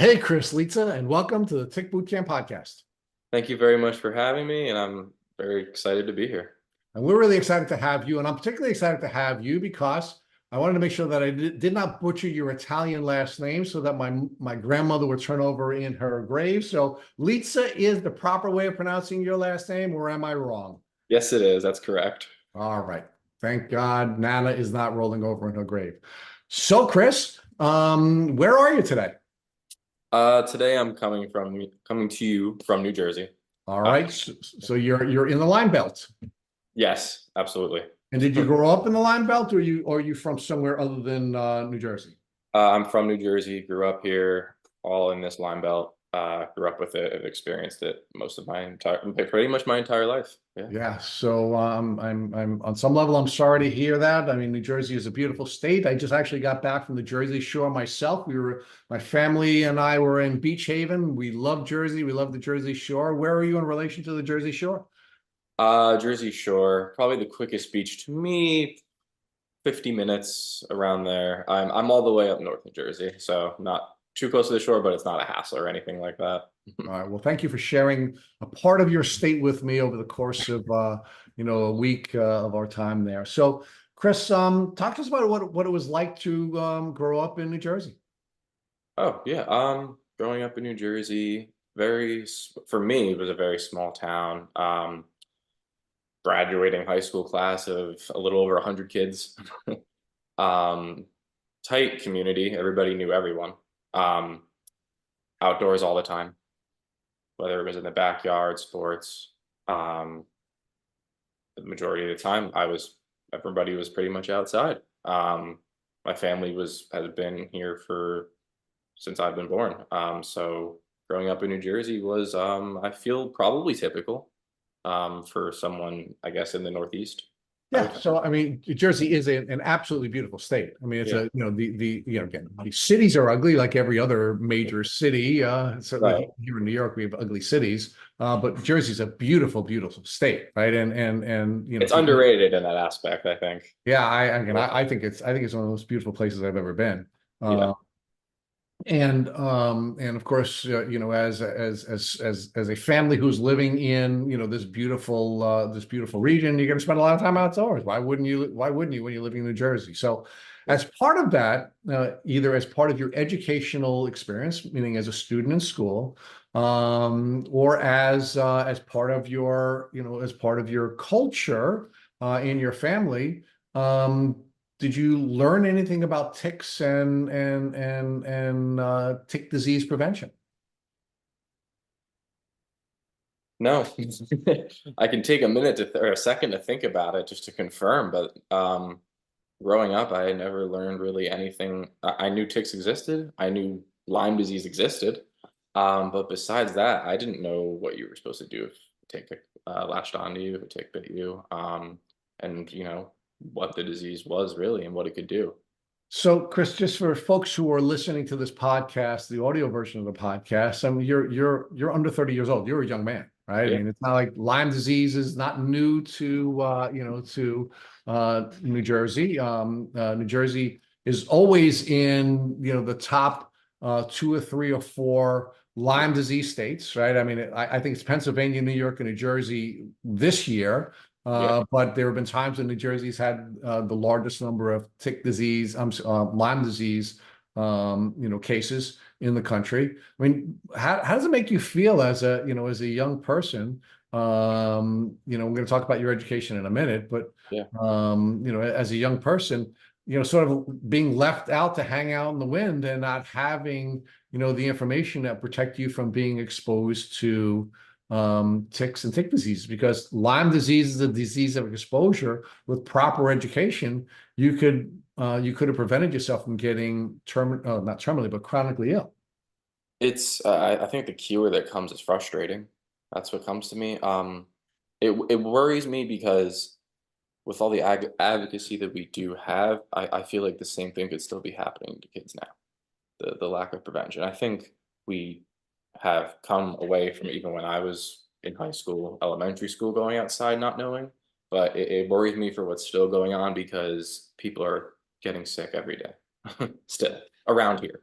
Hey, Chris Lizza, and welcome to the Tick Bootcamp podcast. Thank you very much for having me, and I'm very excited to be here. And we're really excited to have you. And I'm particularly excited to have you because I wanted to make sure that I did not butcher your Italian last name so that my grandmother would turn over in her grave. So Lizza is the proper way of pronouncing your last name, or am I wrong? Yes, it is. That's correct. All right. Thank God Nana is not rolling over in her grave. So, Chris, where are you today? Today I'm coming to you from New Jersey. All Uh, right. So you're in the Lyme Belt. yes, absolutely. And did you grow up in the Lyme Belt, or are you from somewhere other than New Jersey? I'm from New Jersey, grew up here, all in this Lyme Belt. Grew up with it, have experienced it pretty much my entire life. Yeah. Yeah. So I'm on some level, I'm sorry to hear that. I mean, New Jersey is a beautiful state. I just actually got back from the Jersey Shore myself. My family and I were in Beach Haven. We love Jersey. We love the Jersey Shore. Where are you in relation to the Jersey Shore? Jersey Shore, probably the quickest beach to me, 50 minutes around there. I'm all the way up north of Jersey, so not too close to the shore, but it's not a hassle or anything like that. All right. Well, thank you for sharing a part of your state with me over the course of a week of our time there. So, Chris, talk to us about what it was like to grow up in New Jersey. Oh yeah, growing up in New Jersey, for me, it was a very small town. Graduating high school class of a little over 100 kids. Um, Tight community. Everybody knew everyone. Um, Outdoors all the time, whether it was in the backyard, sports. Um, the majority of the time, everybody was pretty much outside. My family has been here for since I've been born. So growing up in New Jersey was, I feel, probably typical for someone, I guess, in the Northeast, I Yeah, would say. so I mean, Jersey is an absolutely beautiful state. I mean, it's Yeah, again, the cities are ugly like every other major city. right. Certainly here in New York, we have ugly cities, but Jersey's a beautiful, beautiful state, right? And It's underrated in that aspect, I think. yeah, I think it's one of the most beautiful places I've ever been. Yeah, Uh, and of course, as a family who's living in this beautiful region, you're going to spend a lot of time outdoors. Why wouldn't you when you're living in New Jersey? So yeah. as part of that, either as part of your educational experience, meaning as a student in school, or as part of your culture in your family, um, did you learn anything about ticks and tick disease prevention? No, I can take a minute or a second to think about it just to confirm, but growing up, I had never learned really anything. I knew ticks existed. I knew Lyme disease existed. But besides that, I didn't know what you were supposed to do if a tick latched onto you, if a tick bit you, and what the disease was really and what it could do. So, Chris, just for folks who are listening to this podcast, the audio version of the podcast, I mean, you're under 30 years old. You're a young man, right? I Yeah, mean, it's not like Lyme disease is not new to New Jersey. New Jersey is always in the top two or three or four Lyme disease states, right? I mean, I think it's Pennsylvania, New York, and New Jersey this year. yeah. But there have been times when New Jersey's had the largest number of tick disease, Lyme disease, cases in the country. I mean, how does it make you feel as a young person? We're going to talk about your education in a minute, but Yeah. as a young person, sort of being left out to hang out in the wind and not having, the information that protect you from being exposed to ticks and tick diseases, because Lyme disease is a disease of exposure. With proper education, you could have prevented yourself from getting not terminally, but chronically ill. I think the keyword that comes is frustrating. That's what comes to me. It worries me because with all the advocacy that we do have, I feel like the same thing could still be happening to kids now. The lack of prevention. I think we have come away from even when I was in high school, elementary school, going outside not knowing. But it worries me for what's still going on because people are getting sick every day still around here.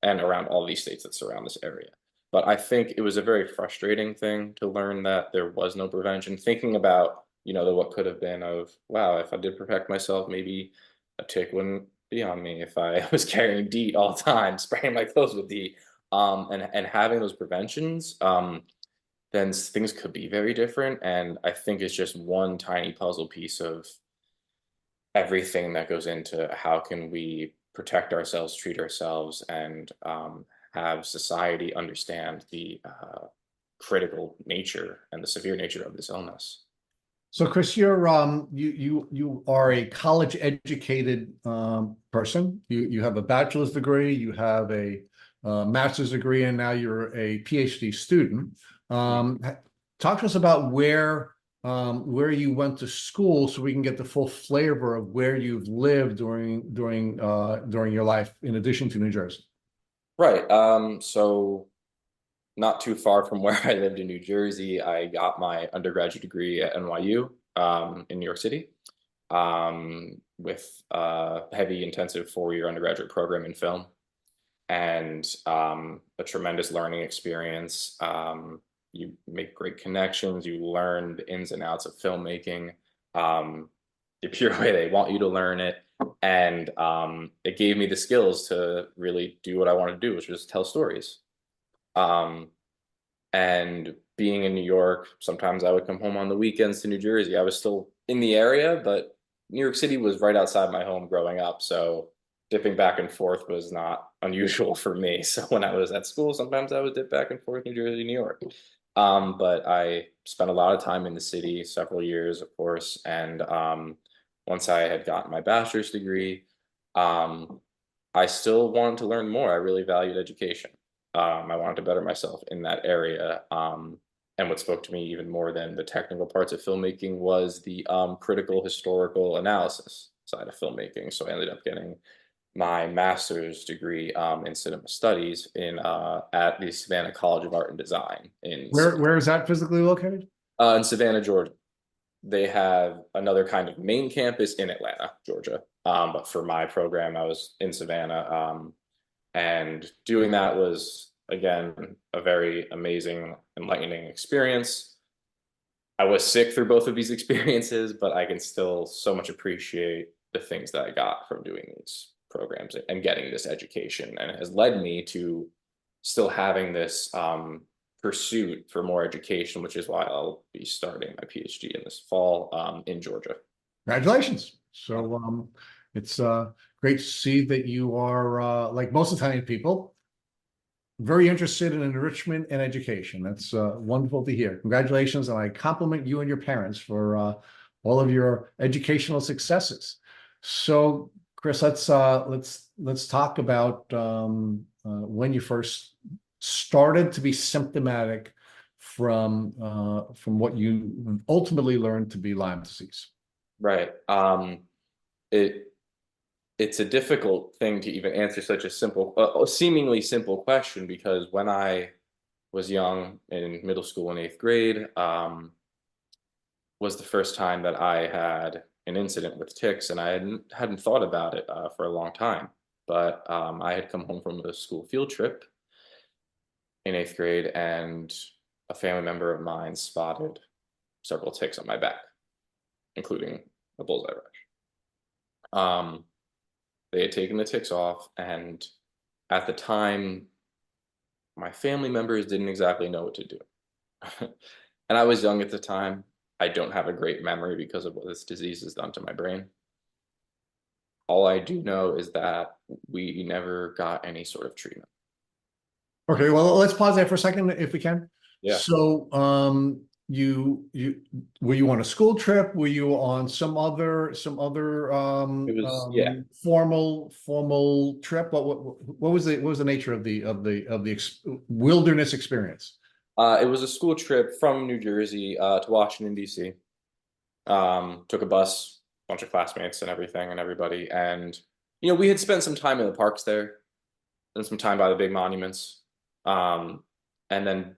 and around all these states that surround this area. But I think it was a very frustrating thing to learn that there was no prevention. Thinking about, what could have been of, wow, if I did protect myself, maybe a tick wouldn't be on me if I was carrying DEET all the time, spraying my clothes with DEET. And having those preventions, then things could be very different. And I think it's just one tiny puzzle piece of everything that goes into how can we protect ourselves, treat ourselves, and have society understand the critical nature and the severe nature of this illness. So Chris, you are a college educated person. You have a bachelor's degree, you have a master's degree, and now you're a PhD student. Talk to us about where you went to school, so we can get the full flavor of where you've lived during your life, in addition to New Jersey. Right. So not too far from where I lived in New Jersey, I got my undergraduate degree at NYU in New York City, with a heavy, intensive 4-year undergraduate program in film, and a tremendous learning experience. You make great connections. You learn the ins and outs of filmmaking, the pure way they want you to learn it. And it gave me the skills to really do what I wanted to do, which was tell stories. And being in New York, sometimes I would come home on the weekends to New Jersey. I was still in the area, but New York City was right outside my home growing up. So dipping back and forth was not unusual for me. So when I was at school, sometimes I would dip back and forth, New Jersey, New York. But I spent a lot of time in the city, several years, of course. And once I had gotten my bachelor's degree, I still wanted to learn more. I really valued education. I wanted to better myself in that area. And what spoke to me even more than the technical parts of filmmaking was the critical historical analysis side of filmmaking. So I ended up getting my master's degree in cinema studies at the Savannah College of Art and Design Where is that physically located? In Savannah, Georgia. They have another kind of main campus in Atlanta, Georgia. But for my program, I was in Savannah. And doing that was, again, a very amazing, enlightening experience. I was sick through both of these experiences, but I can still so much appreciate the things that I got from doing these programs and getting this education. And it has led me to still having this pursuit for more education, which is why I'll be starting my PhD in this fall in Georgia. Congratulations. So it's great to see that you are, like most Italian people, very interested in enrichment and education. That's wonderful to hear. Congratulations, and I compliment you and your parents for all of your educational successes. So, Chris, let's talk about when you first started to be symptomatic from what you ultimately learned to be Lyme disease. Right. It's a difficult thing to even answer such a simple, seemingly simple question, because when I was young in middle school in 8th grade, was the first time that I had an incident with ticks, and I hadn't thought about it for a long time. But I had come home from a school field trip in 8th grade, and a family member of mine spotted several ticks on my back, including a bullseye rash. They had taken the ticks off, and at the time, my family members didn't exactly know what to do. And I was young at the time. I don't have a great memory because of what this disease has done to my brain. All I do know is that we never got any sort of treatment. Okay, well, let's pause there for a second if we can. Yeah. So, you were you on a school trip? Were you on some other It was, yeah. formal trip? What was the nature of the wilderness experience? It was a school trip from New Jersey to Washington, D.C. Took a bus, bunch of classmates and everything and everybody. And, we had spent some time in the parks there and some time by the big monuments. And then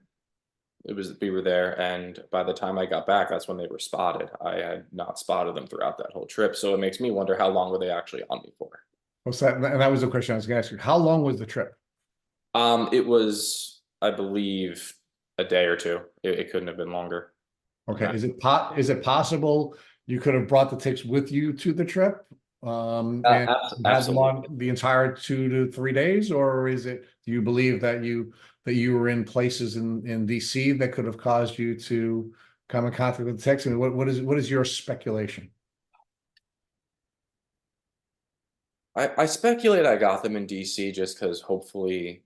we were there. And by the time I got back, that's when they were spotted. I had not spotted them throughout that whole trip. So it makes me wonder, how long were they actually on me for? What's that? And that was the question I was going to ask you. How long was the trip? It was, I believe, a day or two. It couldn't have been longer than Okay, that. is it possible you could have brought the ticks with you to the trip? And had them Absolutely. on the entire 2 to 3 days, or do you believe that you were in places in DC that could have caused you to come in contact with the ticks? I mean, what is your speculation? I speculate I got them in DC just because hopefully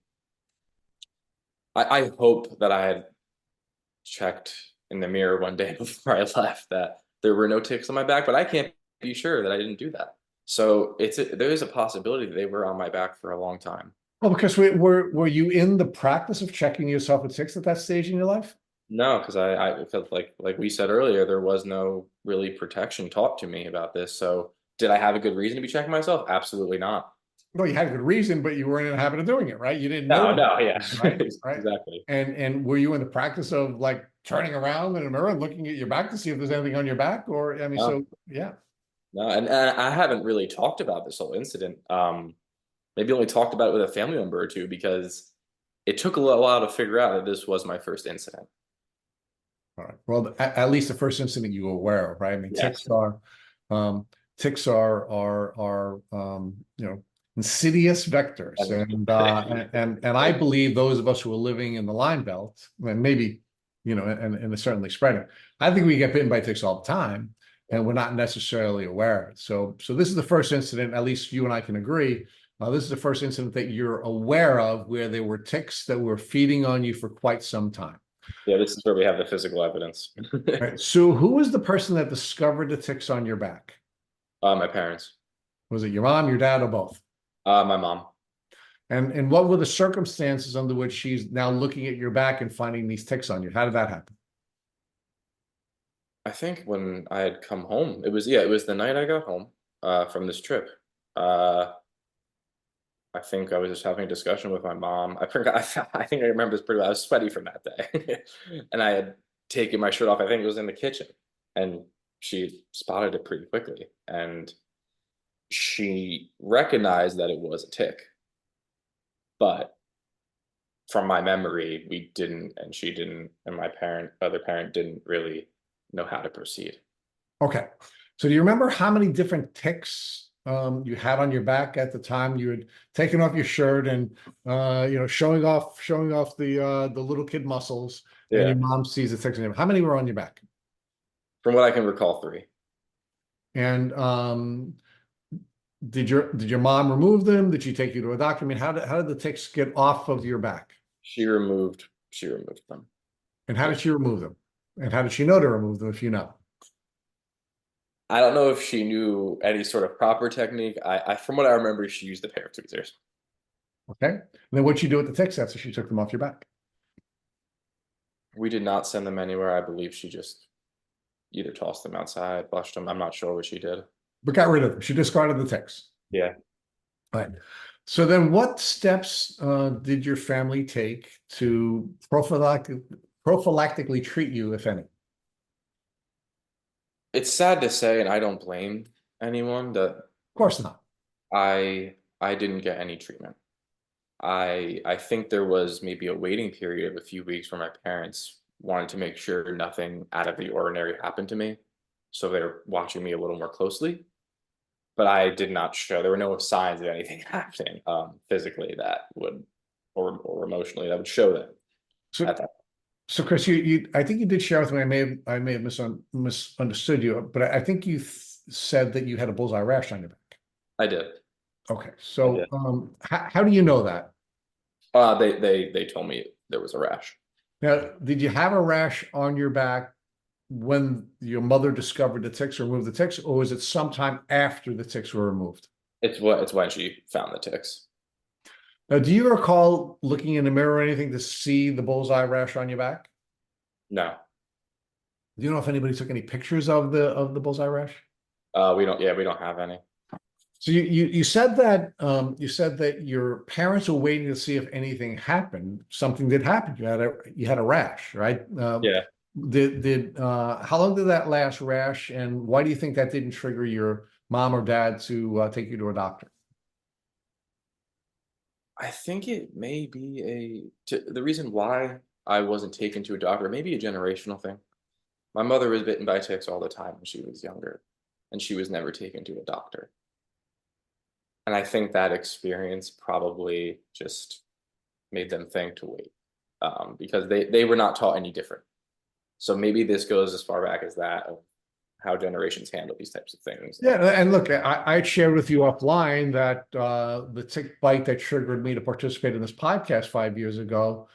I hope that I had checked in the mirror one day before I left that there were no ticks on my back, but I can't be sure that I didn't do that. So there is a possibility that they were on my back for a long time. Well, because were you in the practice of checking yourself with ticks at that stage in your life? No, because I felt like we said earlier, there was no really protection taught to me about this. So did I have a good reason to be checking myself? Absolutely not. No, you had a good reason, but you weren't in the habit of doing it, right? You didn't know No, that, no, yeah, right? Right. exactly. And were you in the practice of like turning around in a mirror and looking at your back to see if there's anything on your back? Or I mean, No, so yeah. no, and I haven't really talked about this whole incident. Maybe only talked about it with a family member or two because it took a while to figure out that this was my first incident. All right. Well, at least the first incident you were aware of, right? I mean, Yes. um, ticks are insidious vectors, And and I believe those of us who are living in the Lyme Belt, and maybe and it's certainly spreading. I think we get bitten by ticks all the time, and we're not necessarily aware of it. So this is the first incident, at least you and I can agree. This is the first incident that you're aware of where there were ticks that were feeding on you for quite some time. yeah, this is where we have the physical evidence. Right. So who was the person that discovered the ticks on your back? My parents, Was it your mom, your dad, or both? my mom. And what were the circumstances under which she's now looking at your back and finding these ticks on you? How did that happen? I think when I had come home, it was the night I got home from this trip. Uh, I think I was just having a discussion with my mom. I forgot. I think I remember this pretty well. I was sweaty from that day, and I had taken my shirt off. I think it was in the kitchen, and she spotted it pretty quickly, and she recognized that it was a tick. But from my memory, we didn't, and she didn't, and my other parent didn't really know how to proceed. Okay. So do you remember how many different ticks you had on your back at the time you had taken off your shirt and showing off the little kid muscles and Yeah, your mom sees the ticks on you? How many were on your back? from what I can recall, three. And did your mom remove them? Did she take you to a doctor? I mean, how did the ticks get off of your back? She removed them. And how did she remove them? And how did she know to remove them if you know? I don't know if she knew any sort of proper technique. From what I remember, she used a pair of tweezers. Okay. And then what'd you do with the ticks after she took them off your back? We did not send them anywhere. I believe she just either tossed them outside, flushed them. I'm not sure what she did. But got rid of them. She discarded the ticks. Yeah. Right. So then what steps did your family take to prophylactically treat you, if any? Of It's sad to say, and I don't blame anyone that course not. I didn't get any treatment. I think there was maybe a waiting period of a few weeks where my parents wanted to make sure nothing out of the ordinary happened to me. So they're watching me a little more closely. But I did not show, there were no signs of anything happening physically that would, or emotionally, that would show them So at that. so Chris, I think you did share with me, I may have misunderstood you, but I think you said that you had a bullseye rash on your back. I did. Okay. I So did. how do you know that? They told me there was a rash. Now, did you have a rash on your back when your mother discovered the ticks or removed the ticks, or was it sometime after the ticks were removed? It's when she found the ticks. Now, do you recall looking in the mirror or anything to see the bullseye rash on your back? No. Do you know if anybody took any pictures of the bullseye rash? We don't, yeah, we don't have any. So you said that your parents were waiting to see if anything happened. Something did happen. You had a rash, right? Yeah. Did how long did that last rash, and why do you think that didn't trigger your mom or dad to take you to a doctor? I think it may be the reason why I wasn't taken to a doctor, maybe a generational thing. My mother was bitten by ticks all the time when she was younger, and she was never taken to a doctor. And I think that experience probably just made them think to wait, because they were not taught any different. So maybe this goes as far back as that of how generations handle these types of things. Yeah, and look, I shared with you offline that the tick bite that triggered me to participate in this podcast 5 years ago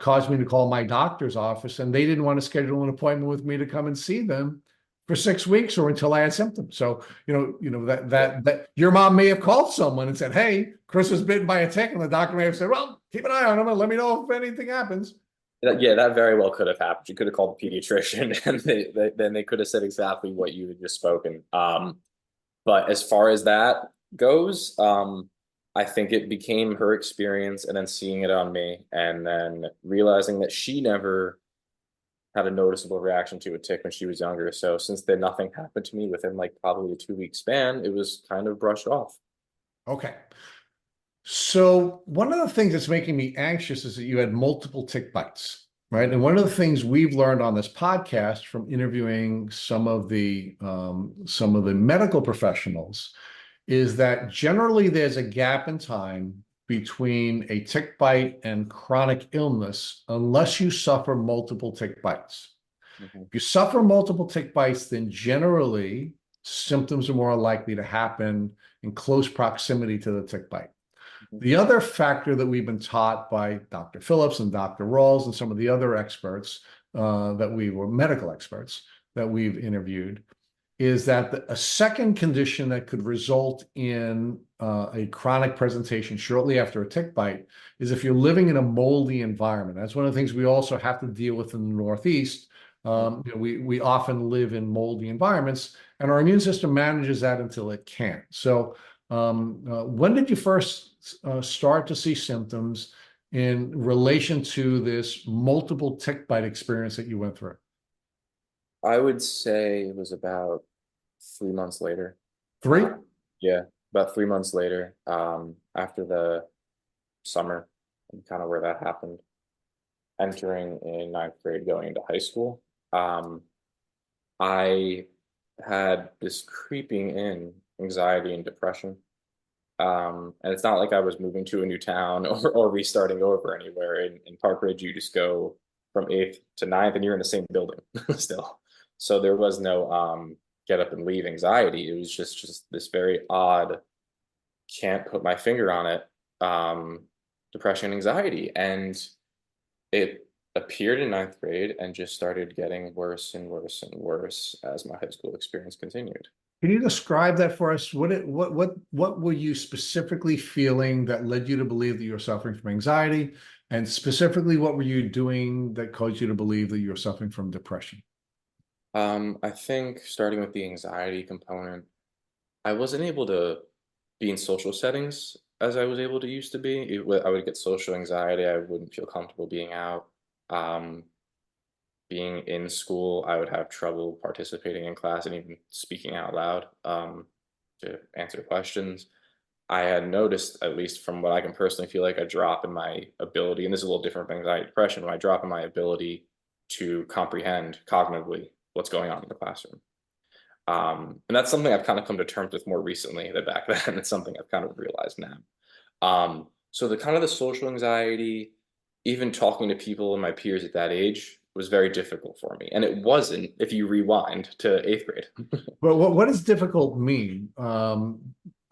caused me to call my doctor's office, and they didn't want to schedule an appointment with me to come and see them for 6 weeks or until I had symptoms. So, that your mom may have called someone and said, "Hey, Chris was bitten by a tick," and the doctor may have said, "Well, keep an eye on him and let me know if anything happens." Yeah, that very well could have happened. You could have called the pediatrician, and then they could have said exactly what you had just spoken. But as far as that goes, I think it became her experience, and then seeing it on me, and then realizing that she never had a noticeable reaction to a tick when she was younger. So since then, nothing happened to me within like probably a 2 week span. It was kind of brushed off. Okay. So one of the things that's making me anxious is that you had multiple tick bites, right? And one of the things we've learned on this podcast from interviewing some of the medical professionals is that generally there's a gap in time between a tick bite and chronic illness unless you suffer multiple tick bites. Mhm. If you suffer multiple tick bites, then generally symptoms are more likely to happen in close proximity to the tick bite. Mhm. The other factor that we've been taught by Dr. Phillips and Dr. Rawls and some of the other experts that we were medical experts that we've interviewed is that a second condition that could result in a chronic presentation shortly after a tick bite is if you're living in a moldy environment. That's one of the things we also have to deal with in the Northeast. We often live in moldy environments, and our immune system manages that until it can't. So, when did you first start to see symptoms in relation to this multiple tick bite experience that you went through? I would say it was about 3 months later. Three? Yeah, about 3 months later, after the summer, and kind of where that happened, entering in ninth grade, going into high school. Um, I had this creeping in anxiety and depression. And it's not like I was moving to a new town or restarting over anywhere. In Park Ridge, you just go from eighth to ninth, and you're in the same building still. So there was no get up and leave anxiety. It was just this very odd, can't put my finger on it, depression and anxiety. And it appeared in ninth grade and just started getting worse and worse and worse as my high school experience continued. Can you describe that for us? What were you specifically feeling that led you to believe that you were suffering from anxiety? And specifically, what were you doing that caused you to believe that you were suffering from depression? I think starting with the anxiety component, I wasn't able to be in social settings as I was able to used to be. I would get social anxiety. I wouldn't feel comfortable being out. Um, Being in school, I would have trouble participating in class and even speaking out loud, to answer questions. I had noticed, at least from what I can personally feel like, a drop in my ability, and this is a little different from anxiety and depression, but I drop in my ability to comprehend cognitively what's going on in the classroom. And that's something I've kind of come to terms with more recently than back then. It's something I've kind of realized now. So the kind of the social anxiety, even talking to people and my peers at that age was very difficult for me. And it wasn't if you rewind to eighth grade. Well, what does difficult mean?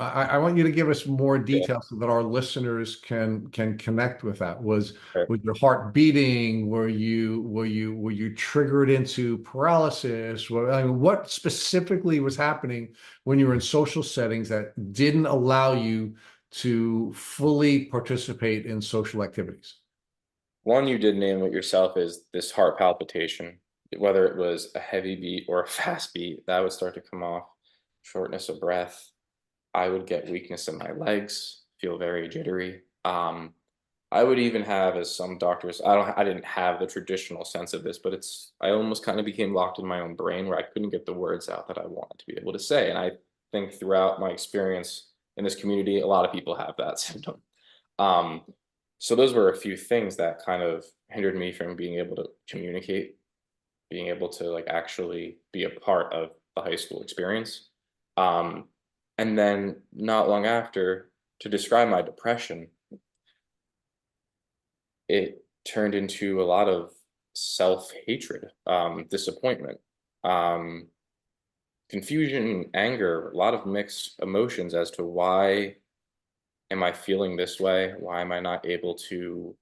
I want you to give us more Yeah. details so that our listeners can connect with that. Right. Was your heart beating? Were you triggered into paralysis? I mean, what specifically was happening when you were in social settings that didn't allow you to fully participate in social activities? One, you did name it yourself, is this heart palpitation. Whether it was a heavy beat or a fast beat, that would start to come off. Shortness of breath. I would get weakness in my legs, feel very jittery. I would even have, as some doctors, I didn't have the traditional sense of this, but I almost kind of became locked in my own brain where I couldn't get the words out that I wanted to be able to say. And I think throughout my experience in this community, a lot of people have that symptom. Um, so those were a few things that kind of hindered me from being able to communicate, being able to like actually be a part of the high school experience. Um, and then not long after, to describe my depression, it turned into a lot of self-hatred, disappointment, um, confusion, anger, a lot of mixed emotions as to why am I feeling this way? Why am I not able to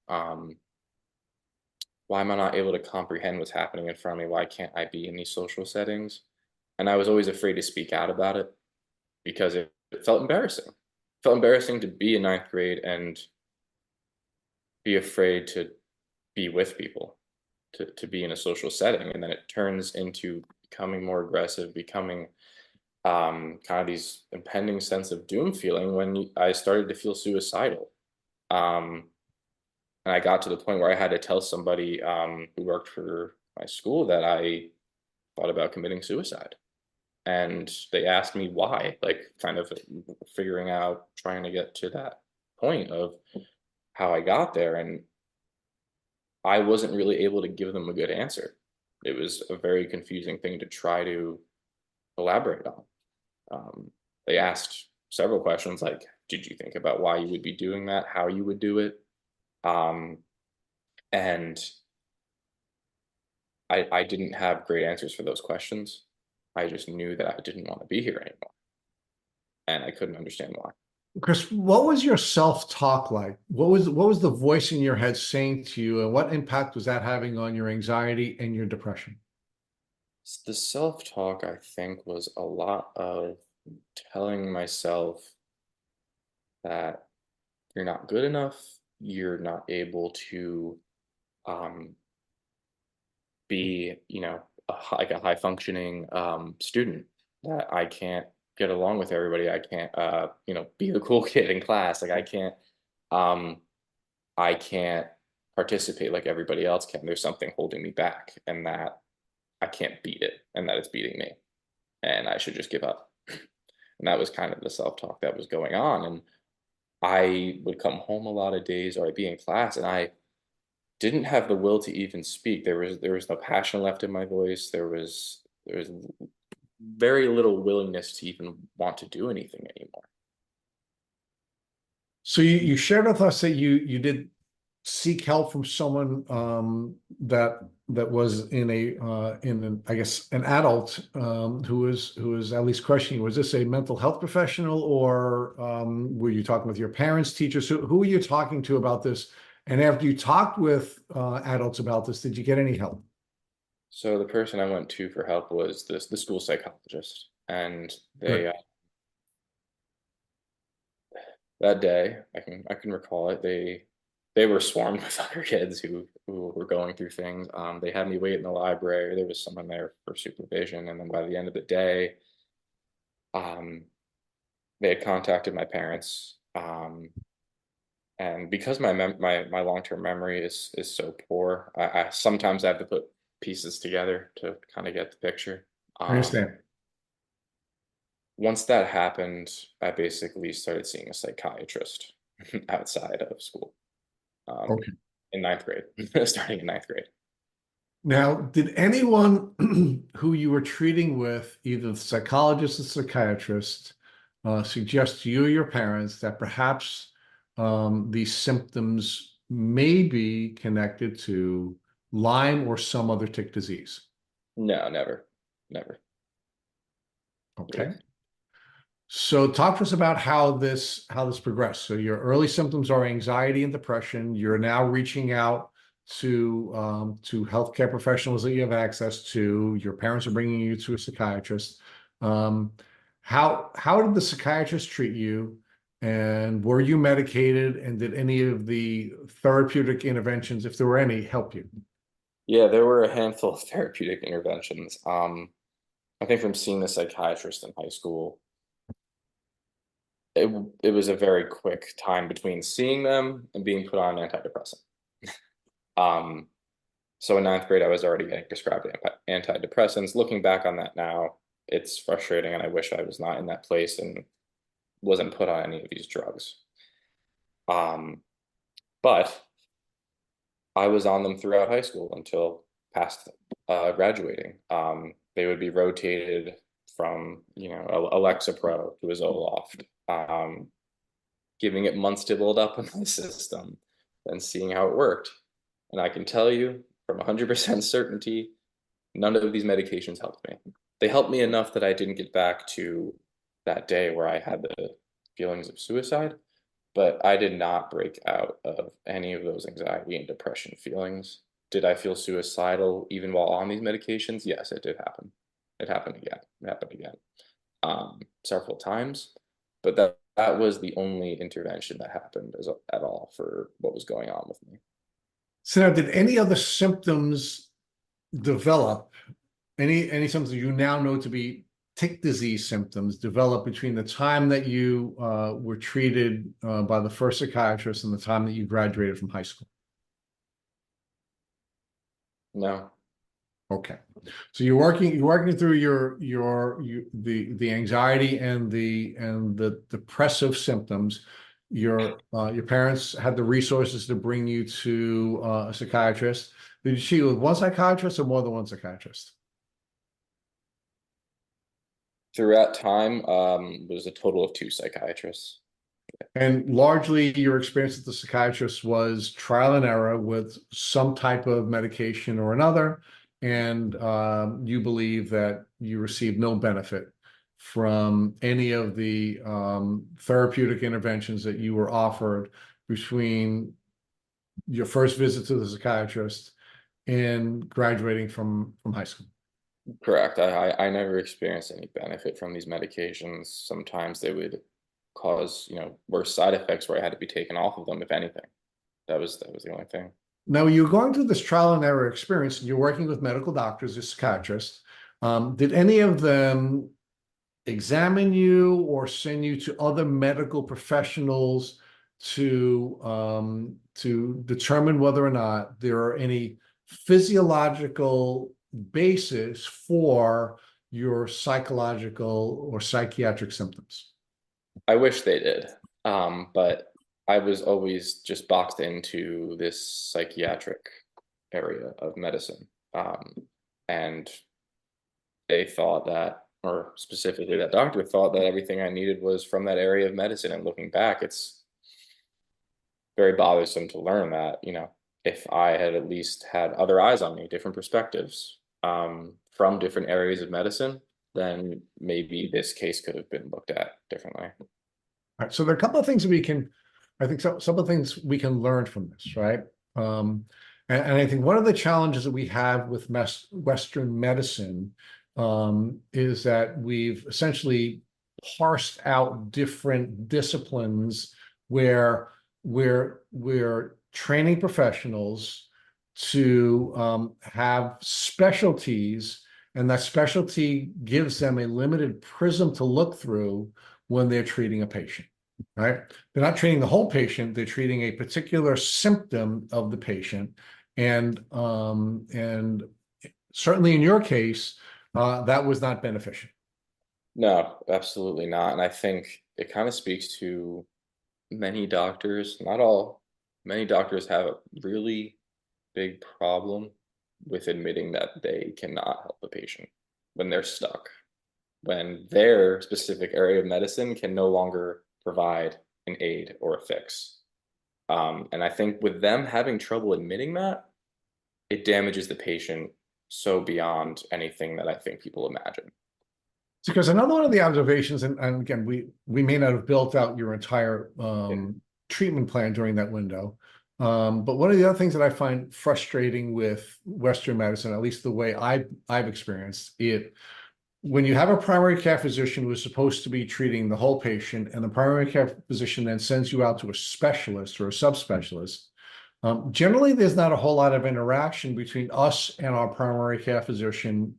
comprehend what's happening in front of me? Why can't I be in these social settings? And I was always afraid to speak out about it because it felt embarrassing. It felt embarrassing to be in ninth grade and be afraid to be with people, to be in a social setting. And then it turns into becoming more aggressive, becoming kind of these impending sense of doom feeling when I started to feel suicidal. Um, and I got to the point where I had to tell somebody who worked for my school that I thought about committing suicide. And they asked me why, like kind of figuring out, trying to get to that point of how I got there. And I wasn't really able to give them a good answer. It was a very confusing thing to try to elaborate on. They asked several questions like, did you think about why you would be doing that, how you would do it? Um, and I didn't have great answers for those questions. I just knew that I didn't want to be here anymore, and I couldn't understand why. Chris, what was your self-talk like? What was the voice in your head saying to you, and what impact was that having on your anxiety and your depression? The self-talk, I think, was a lot of telling myself that you're not good enough, you're not able to um, be, like a high functioning student, that I can't get along with everybody. I can't, be the cool kid in class. Like um, I can't participate like everybody else can. There's something holding me back, and that I can't beat it, and that it's beating me, and I should just give up. And that was kind of the self-talk that was going on. And I would come home a lot of days, or I'd be in class, and I didn't have the will to even speak. There was no passion left in my voice. There was very little willingness to even want to do anything anymore. So you shared with us that you did seek help from someone that was in an, I guess, an adult who was at least questioning. Was this a mental health professional, or were you talking with your parents, teachers? Who were you talking to about this? And after you talked with adults about this, did you get any help? So the person I went to for help was the school psychologist, and they Good. that day I can recall it. They were swarmed with other kids who were going through things. They had me wait in the library. There was someone there for supervision, and then by the end of the day, um, they had contacted my parents. And because my long term memory is so poor, I sometimes have to put pieces together to kind of get the picture. I understand. Once that happened, I basically started seeing a psychiatrist outside of school, um, Okay. in ninth grade, starting in ninth grade. Now, did anyone who you were treating with, either the psychologist or psychiatrist, suggest to you or your parents that perhaps these symptoms may be connected to Lyme or some other tick disease? No, never, never. It Okay. was So talk to us about how this progressed. So your early symptoms are anxiety and depression. You're now reaching out to healthcare professionals that you have access to. Your parents are bringing you to a psychiatrist. Um, how did the psychiatrist treat you? And were you medicated? And did any of the therapeutic interventions, if there were any, help you? Yeah, there were a handful of therapeutic interventions. I think from seeing the psychiatrist in high school, it was a very quick time between seeing them and being put on an antidepressant. Um, so in ninth grade, I was already getting prescribed antidepressants. Looking back on that now, it's frustrating, and I wish I was not in that place and wasn't put on any of these drugs. But I was on them throughout high school until past graduating. They would be rotated from, Alexa Pro to a Zoloft, giving it months to build up in my system, then seeing how it worked. And I can tell you from 100% certainty, none of these medications helped me. They helped me enough that I didn't get back to that day where I had the feelings of suicide, but I did not break out of any of those anxiety and depression feelings. Did I feel suicidal even while on these medications? Yes, it did happen. It happened again. It happened again, several times. But that was the only intervention that happened at all for what was going on with me. So now, did any other symptoms develop? Any symptoms you now know to be tick disease symptoms develop between the time that you were treated by the first psychiatrist and the time that you graduated from high school? No. Okay, so you're working through the anxiety and the depressive symptoms. Your parents had the resources to bring you to a psychiatrist. Did you see with one psychiatrist or more than one psychiatrist? Throughout time, was a total of 2 psychiatrists. And largely your experience with the psychiatrist was trial and error with some type of medication or another. And you believe that you received no benefit from any of the therapeutic interventions that you were offered between your first visit to the psychiatrist and graduating from high school. Correct. I never experienced any benefit from these medications. Sometimes they would cause, worse side effects where I had to be taken off of them, if anything. That was the only thing. Now, you're going through this trial and error experience, and you're working with medical doctors, as psychiatrists. Did any of them examine you or send you to other medical professionals to determine whether or not there are any physiological basis for your psychological or psychiatric symptoms? I wish they did. But I was always just boxed into this psychiatric area of medicine. And they thought that, or specifically that doctor thought that everything I needed was from that area of medicine. And looking back, it's very bothersome to learn that, if I had at least had other eyes on me, different perspectives, from different areas of medicine, then maybe this case could have been looked at differently. All right, so there are a couple of things I think some of the things we can learn from this, right? And I think one of the challenges that we have with Western medicine is that we've essentially parsed out different disciplines where we're training professionals to have specialties, and that specialty gives them a limited prism to look through when they're treating a patient, right? They're not treating the whole patient, they're treating a particular symptom of the patient. And certainly in your case, that was not beneficial. No, absolutely not. And I think it kind of speaks to many doctors, not all, many doctors have a really big problem with admitting that they cannot help the patient when they're stuck, when their specific area of medicine can no longer provide an aid or a fix. And I think with them having trouble admitting that, it damages the patient so beyond anything that I think people imagine. Because another one of the observations, and again, we may not have built out your entire treatment plan during that window, but one of the other things that I find frustrating with Western medicine, at least the way I've experienced it, when you have a primary care physician who is supposed to be treating the whole patient, and the primary care physician then sends you out to a specialist or a subspecialist, generally there's not a whole lot of interaction between us and our primary care physician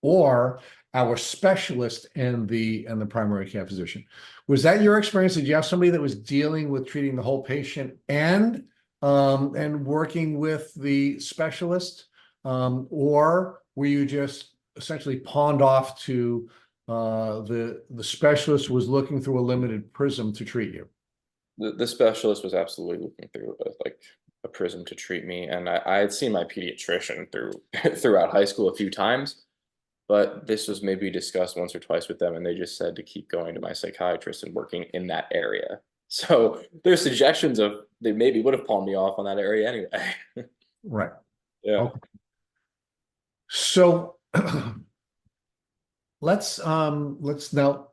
or our specialist and the primary care physician. Was that your experience? Did you have somebody that was dealing with treating the whole patient and working with the specialist, or were you just essentially pawned off to the specialist who was looking through a limited prism to treat you? The specialist was absolutely looking through like a prism to treat me, and I had seen my pediatrician throughout high school a few times, but this was maybe discussed once or twice with them, and they just said to keep going to my psychiatrist and working in that area. So there's suggestions of they maybe would have palmed me off on that area anyway. Right. Yeah. Okay. So let's now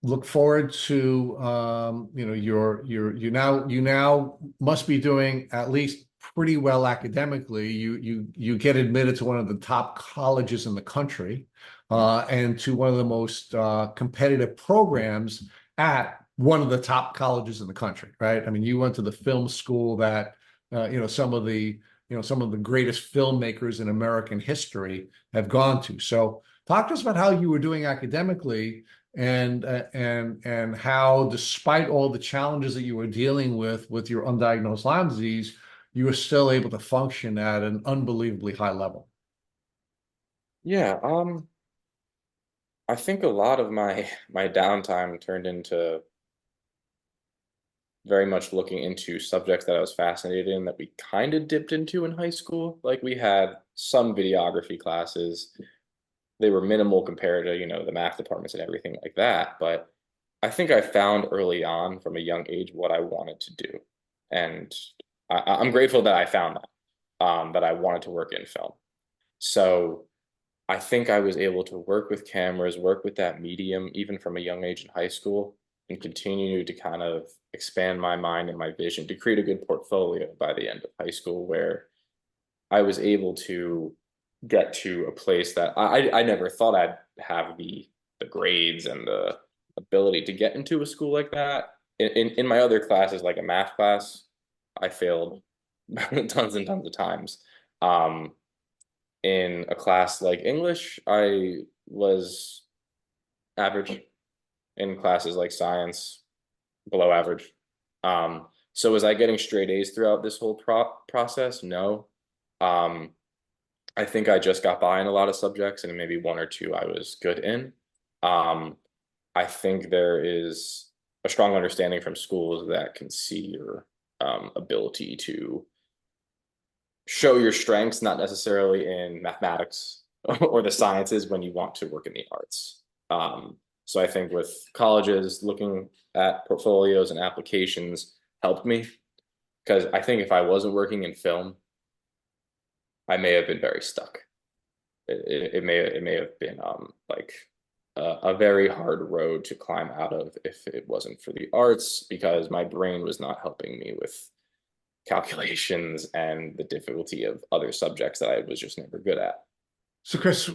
look forward to you now must be doing at least pretty well academically. You get admitted to one of the top colleges in the country, and to one of the most competitive programs at one of the top colleges in the country, right? I mean, you went to the film school that some of the greatest filmmakers in American history have gone to. So talk to us about how you were doing academically, and how, despite all the challenges that you were dealing with your undiagnosed Lyme disease, you were still able to function at an unbelievably high level. Yeah, I think a lot of my downtime turned into very much looking into subjects that I was fascinated in that we kind of dipped into in high school. Like we had some videography classes. They were minimal compared to, the math departments and everything like that. But I think I found early on from a young age what I wanted to do. And I'm grateful that I found that I wanted to work in film. So I think I was able to work with cameras, work with that medium, even from a young age in high school, and continue to kind of expand my mind and my vision to create a good portfolio by the end of high school, where I was able to get to a place that I never thought I'd have the grades and the ability to get into a school like that. In my other classes, like a math class, I failed tons and tons of times. Um, in a class like English, I was average. In classes like science, below average. So was I getting straight A's throughout this whole process? No. Um, I think I just got by in a lot of subjects, and maybe one or two I was good in. Um, I think there is a strong understanding from schools that can see your ability to show your strengths, not necessarily in mathematics or the sciences when you want to work in the arts. So I think with colleges, looking at portfolios and applications helped me, because I think if I wasn't working in film, I may have been very stuck. It may have been like a very hard road to climb out of if it wasn't for the arts, because my brain was not helping me with calculations and the difficulty of other subjects that I was just never good at. So, Chris,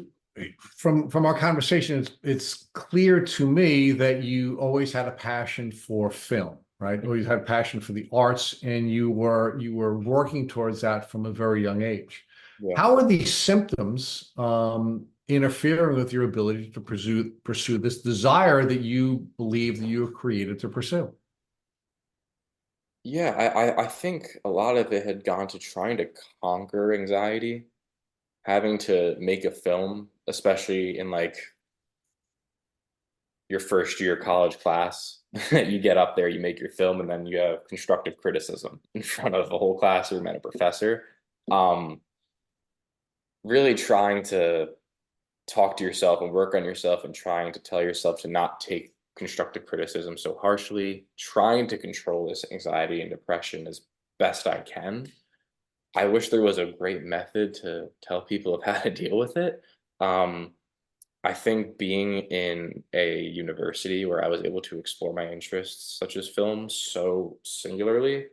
from our conversation, it's clear to me that you always had a passion for film, right? Always had a passion for the arts, and you were working towards that from a very young age. Yeah. How are these symptoms interfering with your ability to pursue this desire that you believe that you were created to pursue? Yeah, I think a lot of it had gone to trying to conquer anxiety, having to make a film, especially in like your first year college class. You get up there, you make your film, and then you have constructive criticism in front of a whole classroom and a professor. Um, really trying to talk to yourself and work on yourself, and trying to tell yourself to not take constructive criticism so harshly, trying to control this anxiety and depression as best I can. I wish there was a great method to tell people of how to deal with it. Um, I think being in a university where I was able to explore my interests, such as film, so singularly,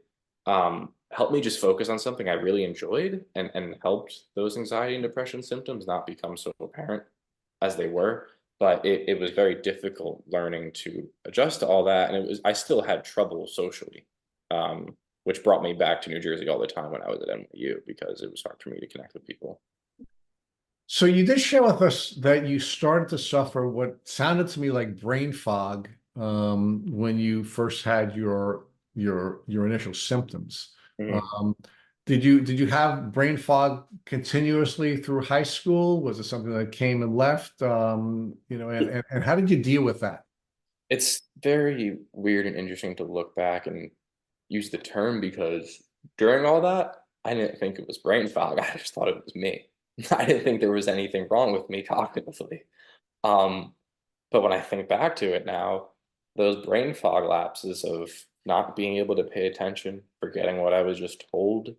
helped me just focus on something I really enjoyed, and helped those anxiety and depression symptoms not become so apparent as they were. But it was very difficult learning to adjust to all that. And I still had trouble socially, which brought me back to New Jersey all the time when I was at NYU, because it was hard for me to connect with people. So you did share with us that you started to suffer what sounded to me like brain fog when you first had your initial symptoms. Mhm. Um, did you have brain fog continuously through high school? Was it something that came and left? And how did you deal with that? It's very weird and interesting to look back and use the term because during all that, I didn't think it was brain fog. I just thought it was me. I didn't think there was anything wrong with me cognitively. Um, but when I think back to it now, those brain fog lapses of not being able to pay attention, forgetting what I was just told,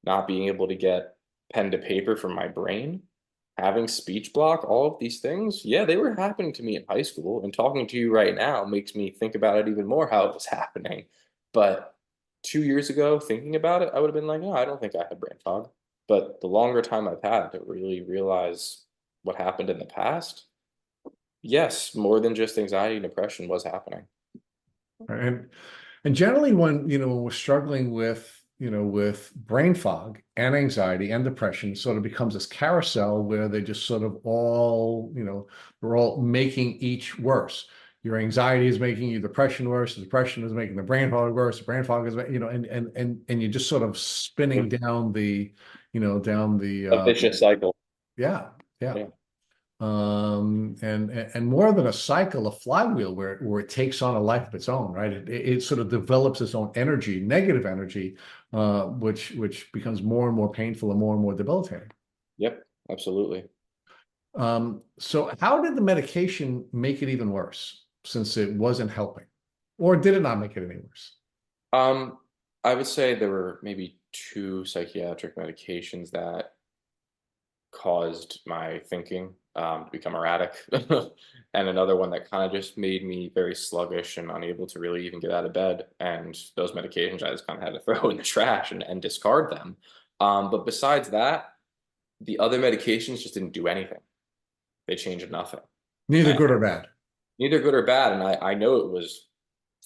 not being able to get pen to paper from my brain, having speech block, all of these things, yeah, they were happening to me in high school. And talking to you right now makes me think about it even more how it was happening. But 2 years ago, thinking about it, I would have been like, no, I don't think I had brain fog. But the longer time I've had to really realize what happened in the past, yes, more than just anxiety and depression was happening. Right? And generally when, when we're struggling with, with brain fog and anxiety and depression, sort of becomes this carousel where they just sort of all, they're all making each worse. Your anxiety is making your depression worse. The depression is making the brain fog worse. The brain fog is, and you're just sort of spinning down the, down the, A vicious cycle. yeah, yeah. Yeah. And more than a cycle, a flywheel where it takes on a life of its own, right? It sort of develops its own energy, negative energy, which becomes more and more painful and more debilitating. Yep, absolutely. So how did the medication make it even worse since it wasn't helping? Or did it not make it any worse? Um, I would say there were maybe two psychiatric medications that caused my thinking to become erratic, and another one that kind of just made me very sluggish and unable to really even get out of bed. And those medications I just kind of had to throw in the trash and discard them. But besides that, the other medications just didn't do anything. They changed nothing. Neither And good or bad. neither good or bad. And I know it was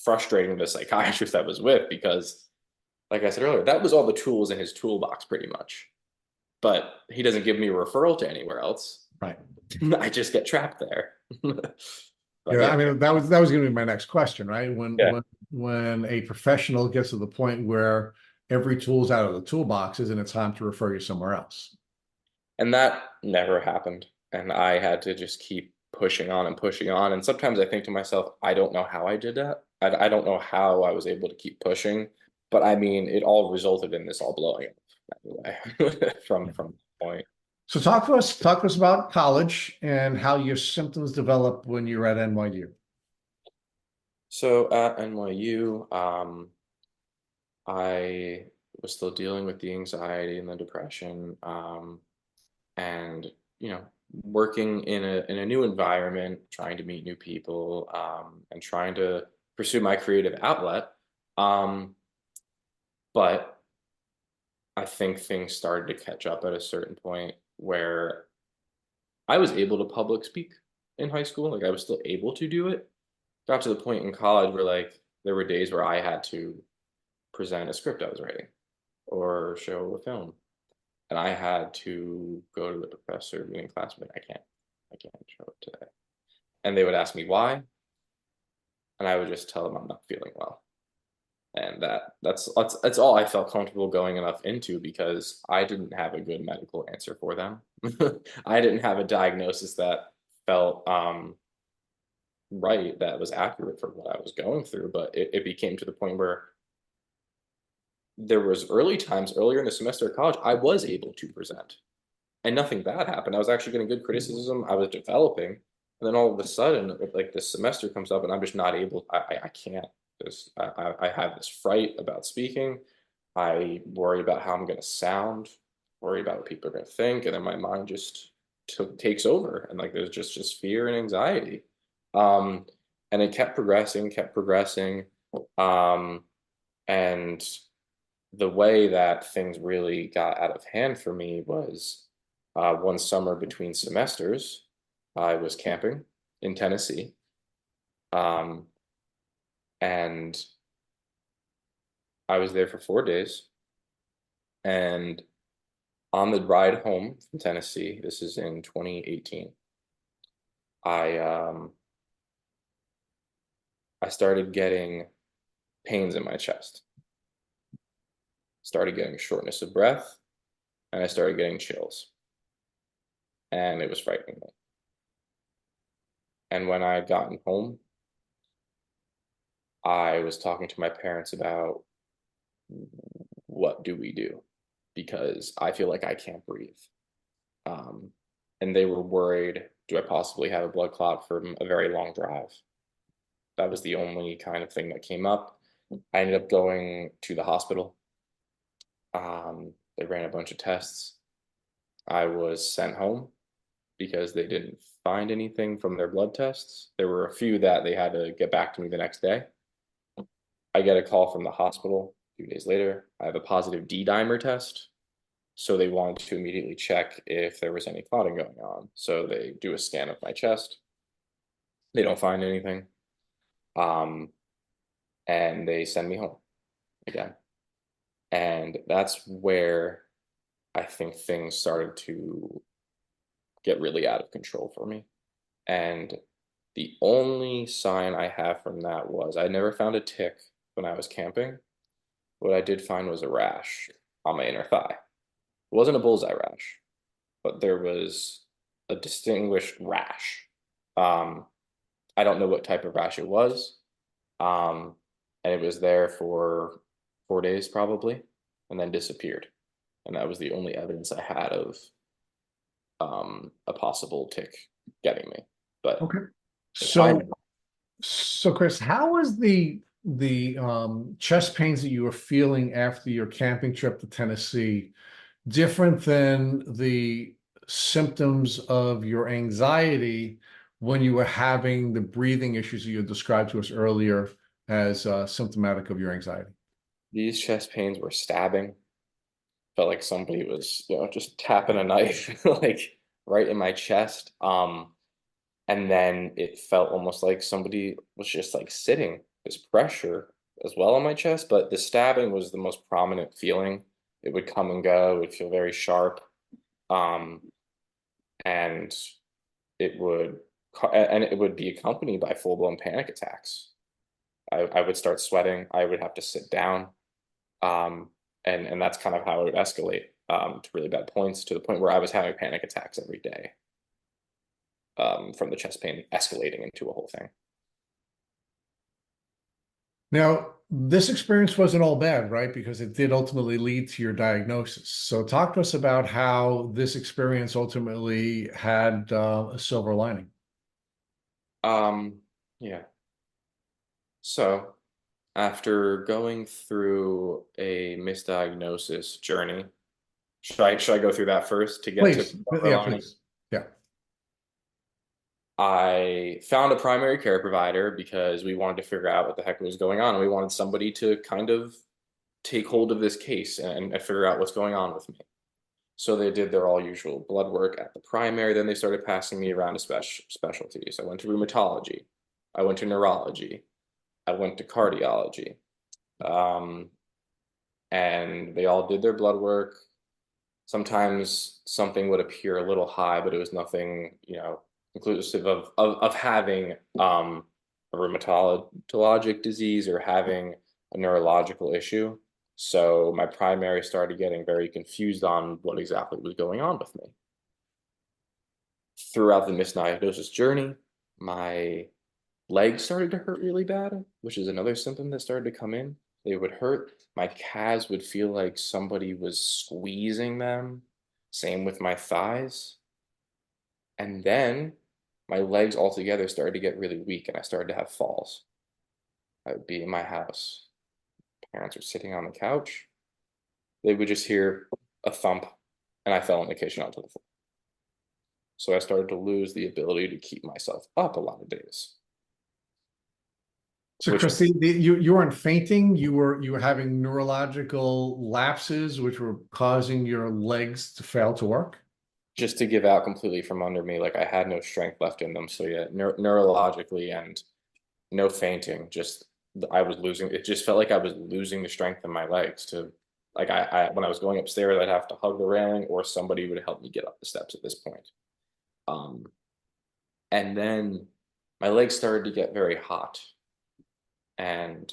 frustrating the psychiatrist I was with because, like I said earlier, that was all the tools in his toolbox pretty much. But he doesn't give me a referral to anywhere else. Right. I just get trapped there. But Yeah, I yeah, mean that was going to be my next question, right? When yeah. when a professional gets to the point where every tool's out of the toolbox, isn't it time to refer you somewhere else? And that never happened. And I had to just keep pushing on and pushing on. And sometimes I think to myself, I don't know how I did that. I don't know how I was able to keep pushing. But I mean, it all resulted in this all blowing up anyway from that point. So talk to us about college and how your symptoms developed when you were at NYU. So at NYU, I was still dealing with the anxiety and the depression, and working in a new environment, trying to meet new people, and trying to pursue my creative outlet. Um, but I think things started to catch up at a certain point where I was able to public speak in high school. Like I was still able to do it. Got to the point in college where like there were days where I had to present a script I was writing or show a film. And I had to go to the professor in class, but I can't show it today. And they would ask me why, and I would just tell them I'm not feeling well. And that's all I felt comfortable going enough into because I didn't have a good medical answer for them. I didn't have a diagnosis that felt right, that was accurate for what I was going through. But it became to the point where there was early times earlier in the semester of college, I was able to present and nothing bad happened. I was actually getting good criticism. I was developing, and then all of a sudden, like this semester comes up, and I'm just not able. I can't. I have this fright about speaking. I worry about how I'm going to sound. Worry about what people are going to think, and then my mind just takes over, and like there's just fear and anxiety. Um, and it kept progressing, um, and the way that things really got out of hand for me was one summer between semesters. I was camping in Tennessee, um, and I was there for 4 days. And on the ride home from Tennessee, this is in 2018, I I started getting pains in my chest, started getting shortness of breath, and I started getting chills, and it was frightening me. And when I had gotten home, I was talking to my parents about what do we do because I feel like I can't breathe. Um, and they were worried, do I possibly have a blood clot from a very long drive? That was the only kind of thing that came up. I ended up going to the hospital. They ran a bunch of tests. I was sent home because they didn't find anything from their blood tests. There were a few that they had to get back to me the next day. I get a call from the hospital a few days later. I have a positive D dimer test. So they wanted to immediately check if there was any clotting going on. So they do a scan of my chest. They don't find anything. Um, and they send me home again. And that's where I think things started to get really out of control for me. And the only sign I have from that was I never found a tick when I was camping. What I did find was a rash on my inner thigh. It wasn't a bullseye rash, but there was a distinguished rash. Um, I don't know what type of rash it was. Um, and it was there for 4 days probably, and then disappeared. And that was the only evidence I had of a possible tick getting me. But Okay. aside, So Chris, how was the chest pains that you were feeling after your camping trip to Tennessee different than the symptoms of your anxiety when you were having the breathing issues that you had described to us earlier as symptomatic of your anxiety? these chest pains were stabbing. Felt like somebody was, just tapping a knife like right in my chest. And then it felt almost like somebody was just like sitting, this pressure as well on my chest, but the stabbing was the most prominent feeling. It would come and go, it would feel very sharp. Um, and and it would be accompanied by full-blown panic attacks. I would start sweating, I would have to sit down. Um, and that's kind of how it would escalate to really bad points, to the point where I was having panic attacks every day, from the chest pain escalating into a whole thing. Now, this experience wasn't all bad, right? Because it did ultimately lead to your diagnosis. So talk to us about how this experience ultimately had a silver lining. Yeah. So after going through a misdiagnosis journey, should I go through that first to get to Please. silver Yeah, lining? please. Yeah. I found a primary care provider because we wanted to figure out what the heck was going on, and we wanted somebody to kind of take hold of this case and figure out what's going on with me. So they did their all usual blood work at the primary. Then they started passing me around to specialties. I went to rheumatology. I went to neurology. I went to cardiology. Um, and they all did their blood work. Sometimes something would appear a little high, but it was nothing, inclusive of having a rheumatologic disease or having a neurological issue. So my primary started getting very confused on what exactly was going on with me. Throughout the misdiagnosis journey, my legs started to hurt really bad, which is another symptom that started to come in. They would hurt. My calves would feel like somebody was squeezing them. Same with my thighs. And then my legs altogether started to get really weak and I started to have falls. I would be in my house. Parents were sitting on the couch. They would just hear a thump and I fell in the kitchen onto the floor. So I started to lose the ability to keep myself up a lot of days, So which Christine, you weren't fainting, you were having neurological lapses which were causing your legs to fail to work. just to give out completely from under me. Like I had no strength left in them. So yeah, neurologically and no fainting. Just I was losing. It just felt like I was losing the strength in my legs. To like when I was going upstairs, I'd have to hug the railing, or somebody would help me get up the steps at this point. Um, and then my legs started to get very hot and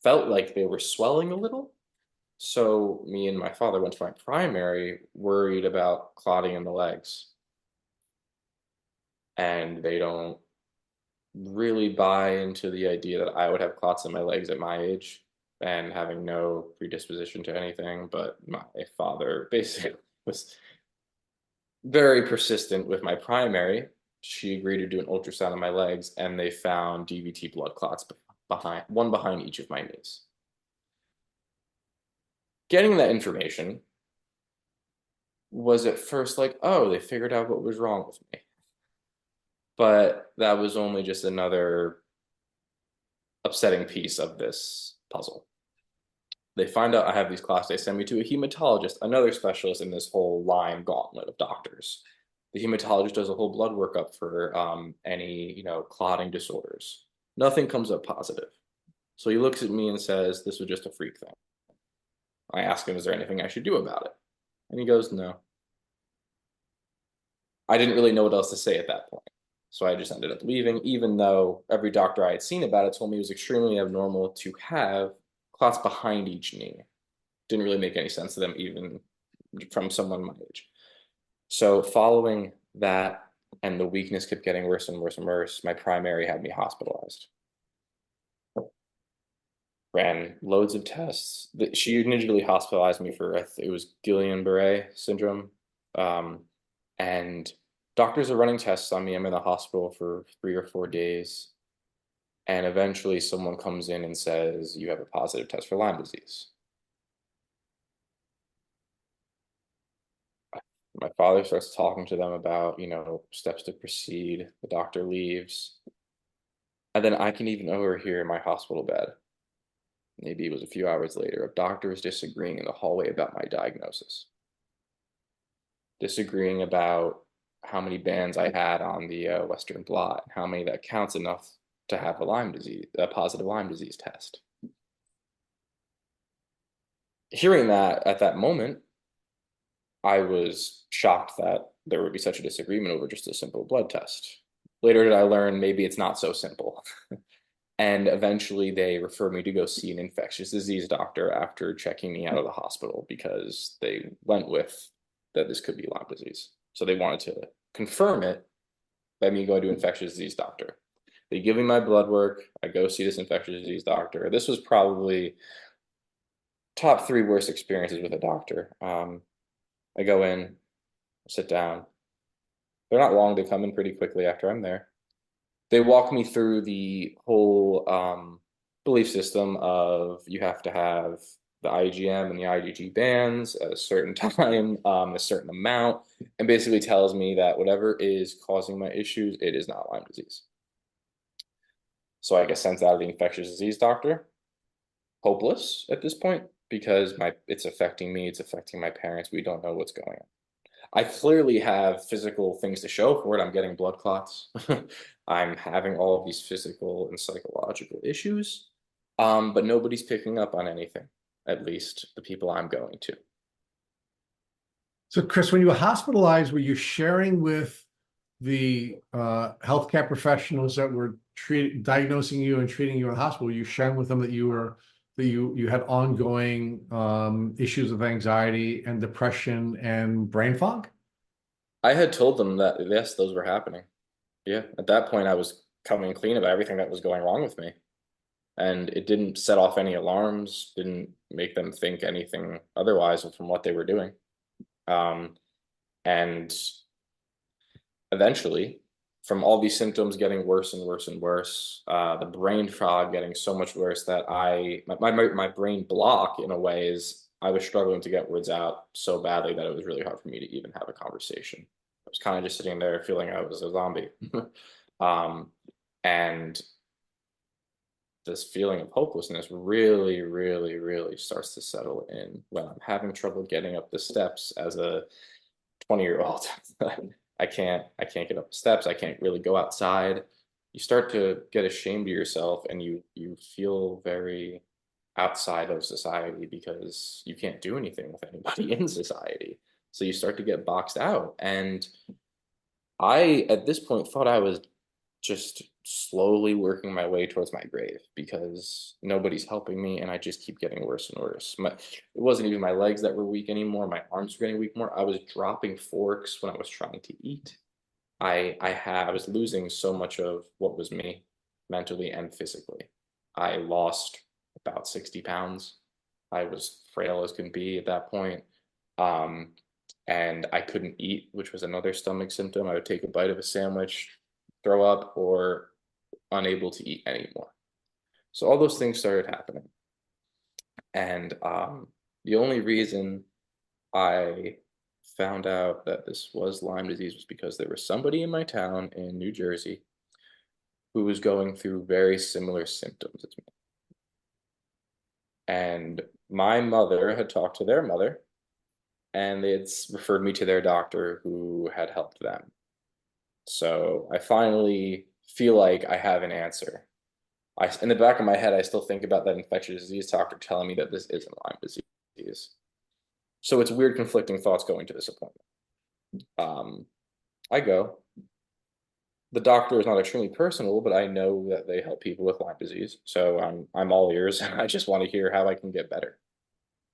felt like they were swelling a little. So me and my father went to my primary, worried about clotting in the legs, and they don't. really buy into the idea that I would have clots in my legs at my age and having no predisposition to anything. But my father basically was very persistent with my primary. She agreed to do an ultrasound of my legs, and they found DVT blood clots behind each of my knees. Getting that information was at first like, oh, they figured out what was wrong with me. But that was only just another upsetting piece of this puzzle. They find out I have these clots, they send me to a hematologist, another specialist in this whole Lyme gauntlet of doctors. The hematologist does a whole blood workup for any, clotting disorders. Nothing comes up positive. So he looks at me and says, this was just a freak thing. I ask him, is there anything I should do about it? And he goes, no. I didn't really know what else to say at that point. So I just ended up leaving, even though every doctor I had seen about it told me it was extremely abnormal to have clots behind each knee. Didn't really make any sense to them, even from someone my age. So following that, and the weakness kept getting worse and worse and worse, my primary had me hospitalized. Ran loads of tests. She initially hospitalized me for, it was Guillain-Barré syndrome. And doctors are running tests on me. I'm in the hospital for 3 or 4 days. And eventually someone comes in and says, you have a positive test for Lyme disease. My father starts talking to them about, steps to proceed. The doctor leaves. And then I can even overhear in my hospital bed, maybe it was a few hours later, of doctors disagreeing in the hallway about my diagnosis. Disagreeing about how many bands I had on the Western blot, how many that counts enough to have a positive Lyme disease test. Hearing that at that moment, I was shocked that there would be such a disagreement over just a simple blood test. Later did I learn maybe it's not so simple. And eventually they referred me to go see an infectious disease doctor after checking me out of the hospital, because they went with that this could be Lyme disease. So they wanted to confirm it by me going to an infectious disease doctor. They give me my blood work. I go see this infectious disease doctor. This was probably top 3 worst experiences with a doctor. I go in, sit down. They're not long. They come in pretty quickly after I'm there. They walk me through the whole belief system of you have to have the IgM and the IgG bands at a certain time, a certain amount, and basically tells me that whatever is causing my issues, it is not Lyme disease. So I get sent out of the infectious disease doctor, hopeless at this point, because it's affecting me, it's affecting my parents. We don't know what's going on. I clearly have physical things to show for it. I'm getting blood clots. I'm having all of these physical and psychological issues, but nobody's picking up on anything, at least the people I'm going to. So, Chris, when you were hospitalized, were you sharing with the healthcare professionals that were diagnosing you and treating you in the hospital? Were you sharing with them that you had ongoing issues of anxiety and depression and brain fog? I had told them that, yes, those were happening. Yeah, at that point, I was coming clean about everything that was going wrong with me. And it didn't set off any alarms, didn't make them think anything otherwise from what they were doing. And eventually, from all these symptoms getting worse and worse and worse, the brain fog getting so much worse that my brain block, in a way, is I was struggling to get words out so badly that it was really hard for me to even have a conversation. I was kind of just sitting there feeling I was a zombie. And this feeling of hopelessness really, really, really starts to settle in when I'm having trouble getting up the steps as a 20-year-old. I can't get up the steps. I can't really go outside. You start to get ashamed of yourself, and you feel very outside of society because you can't do anything with anybody in society. So you start to get boxed out. And I, at this point, thought I was just slowly working my way towards my grave because nobody's helping me, and I just keep getting worse and worse. It wasn't even my legs that were weak anymore. My arms were getting weak more. I was dropping forks when I was trying to eat. I was losing so much of what was me, mentally and physically. I lost about 60 pounds. I was frail as can be at that point. Um, and I couldn't eat, which was another stomach symptom. I would take a bite of a sandwich, throw up, or unable to eat anymore. So all those things started happening. And the only reason I found out that this was Lyme disease was because there was somebody in my town in New Jersey who was going through very similar symptoms as me. And my mother had talked to their mother, and they had referred me to their doctor who had helped them. So I finally feel like I have an answer. In the back of my head, I still think about that infectious disease doctor telling me that this isn't Lyme disease. So it's weird, conflicting thoughts going to this appointment. I go. The doctor is not extremely personal, but I know that they help people with Lyme disease, so I'm all ears. I just want to hear how I can get better.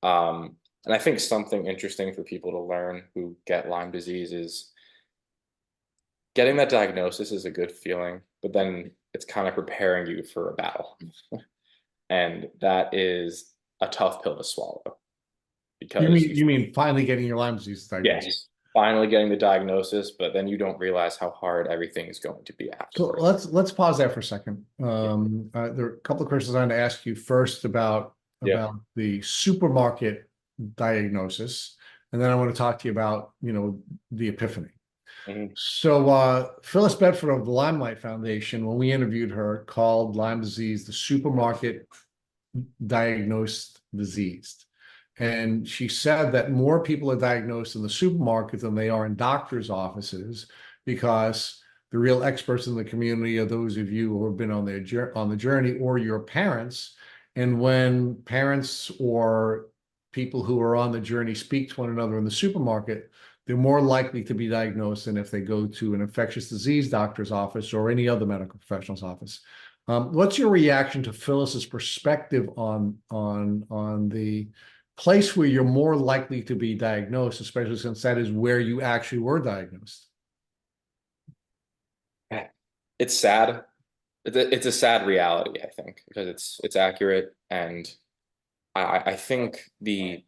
And I think something interesting for people to learn who get Lyme disease is getting that diagnosis is a good feeling, but then it's kind of preparing you for a battle, and that is a tough pill to swallow because You mean finally getting your Lyme disease diagnosed? yes, finally getting the diagnosis, but then you don't realize how hard everything is going to be So afterward. let's pause there for a second. Yeah. There are a couple of questions I want to ask you first about Yeah. the supermarket diagnosis, and then I want to talk to you about the epiphany. Mhm. So Phyllis Bedford of the Limelight Foundation, when we interviewed her, called Lyme disease the supermarket diagnosed disease. And she said that more people are diagnosed in the supermarket than they are in doctors' offices because the real experts in the community are those of you who have been on the journey or your parents. And when parents or people who are on the journey speak to one another in the supermarket, they're more likely to be diagnosed than if they go to an infectious disease doctor's office or any other medical professional's office. What's your reaction to Phyllis's perspective on the place where you're more likely to be diagnosed, especially since that is where you actually were diagnosed? It's sad. It's a sad reality, I think, because it's accurate, and I think I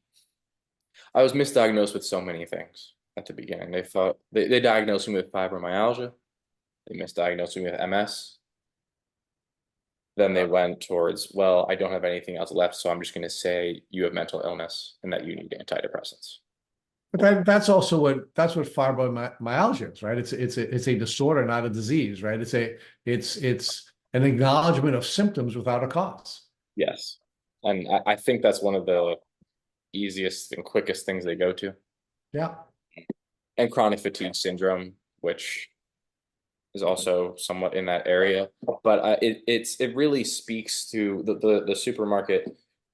was misdiagnosed with so many things at the beginning. They thought they diagnosed me with fibromyalgia. They misdiagnosed me with MS. Then they went towards, well, I don't have anything else left, so I'm just going to say you have mental illness and that you need antidepressants. But that's also what fibromyalgia is, right? It's a disorder, not a disease, right? It's an acknowledgement of symptoms without a cause. Yes. And I think that's one of the easiest and quickest things they go to. Yeah. And chronic fatigue syndrome, which is also somewhat in that area. But it really speaks to the supermarket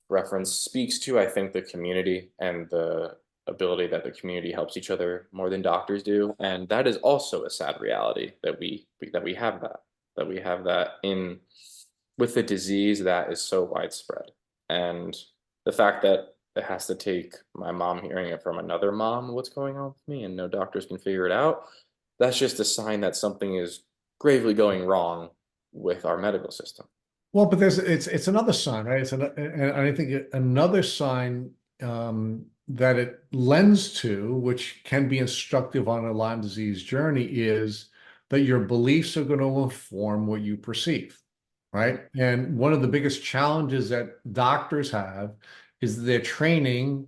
reference speaks to, I think, the community and the ability that the community helps each other more than doctors do. And that is also a sad reality that we have that we have that in with the disease that is so widespread. And the fact that it has to take my mom hearing it from another mom what's going on with me and no doctors can figure it out, that's just a sign that something is gravely going wrong with our medical system. Well, but it's another sign, right? And I think another sign that it lends to, which can be instructive on a Lyme disease journey, is that your beliefs are going to inform what you perceive, right? And one of the biggest challenges that doctors have is their training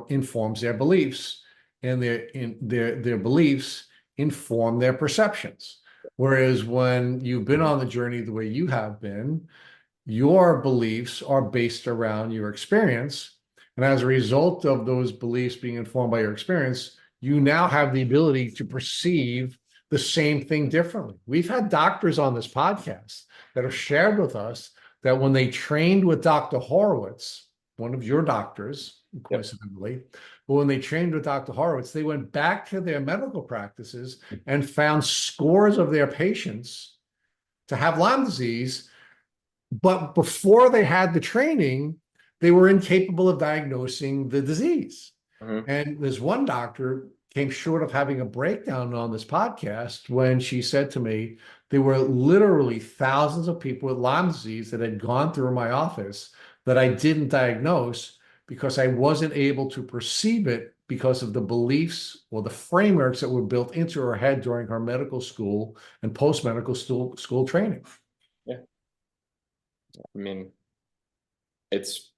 informs their beliefs, and their beliefs inform their perceptions. Whereas when you've been on the journey the way you have been, your beliefs are based around your experience. And as a result of those beliefs being informed by your experience, you now have the ability to perceive the same thing differently. We've had doctors on this podcast that have shared with us that when they trained with Dr. Horowitz, one of your doctors, coincidentally, but when they trained with Dr. Horowitz, they went back to their medical practices and found scores of their patients to have Lyme disease. But before they had the training, they were incapable of diagnosing the disease. Mhm. And there's one doctor, came short of having a breakdown on this podcast when she said to me, there were literally thousands of people with Lyme disease that had gone through my office that I didn't diagnose because I wasn't able to perceive it because of the beliefs or the frameworks that were built into her head during her medical school and post-medical school training. Yeah. I mean, it's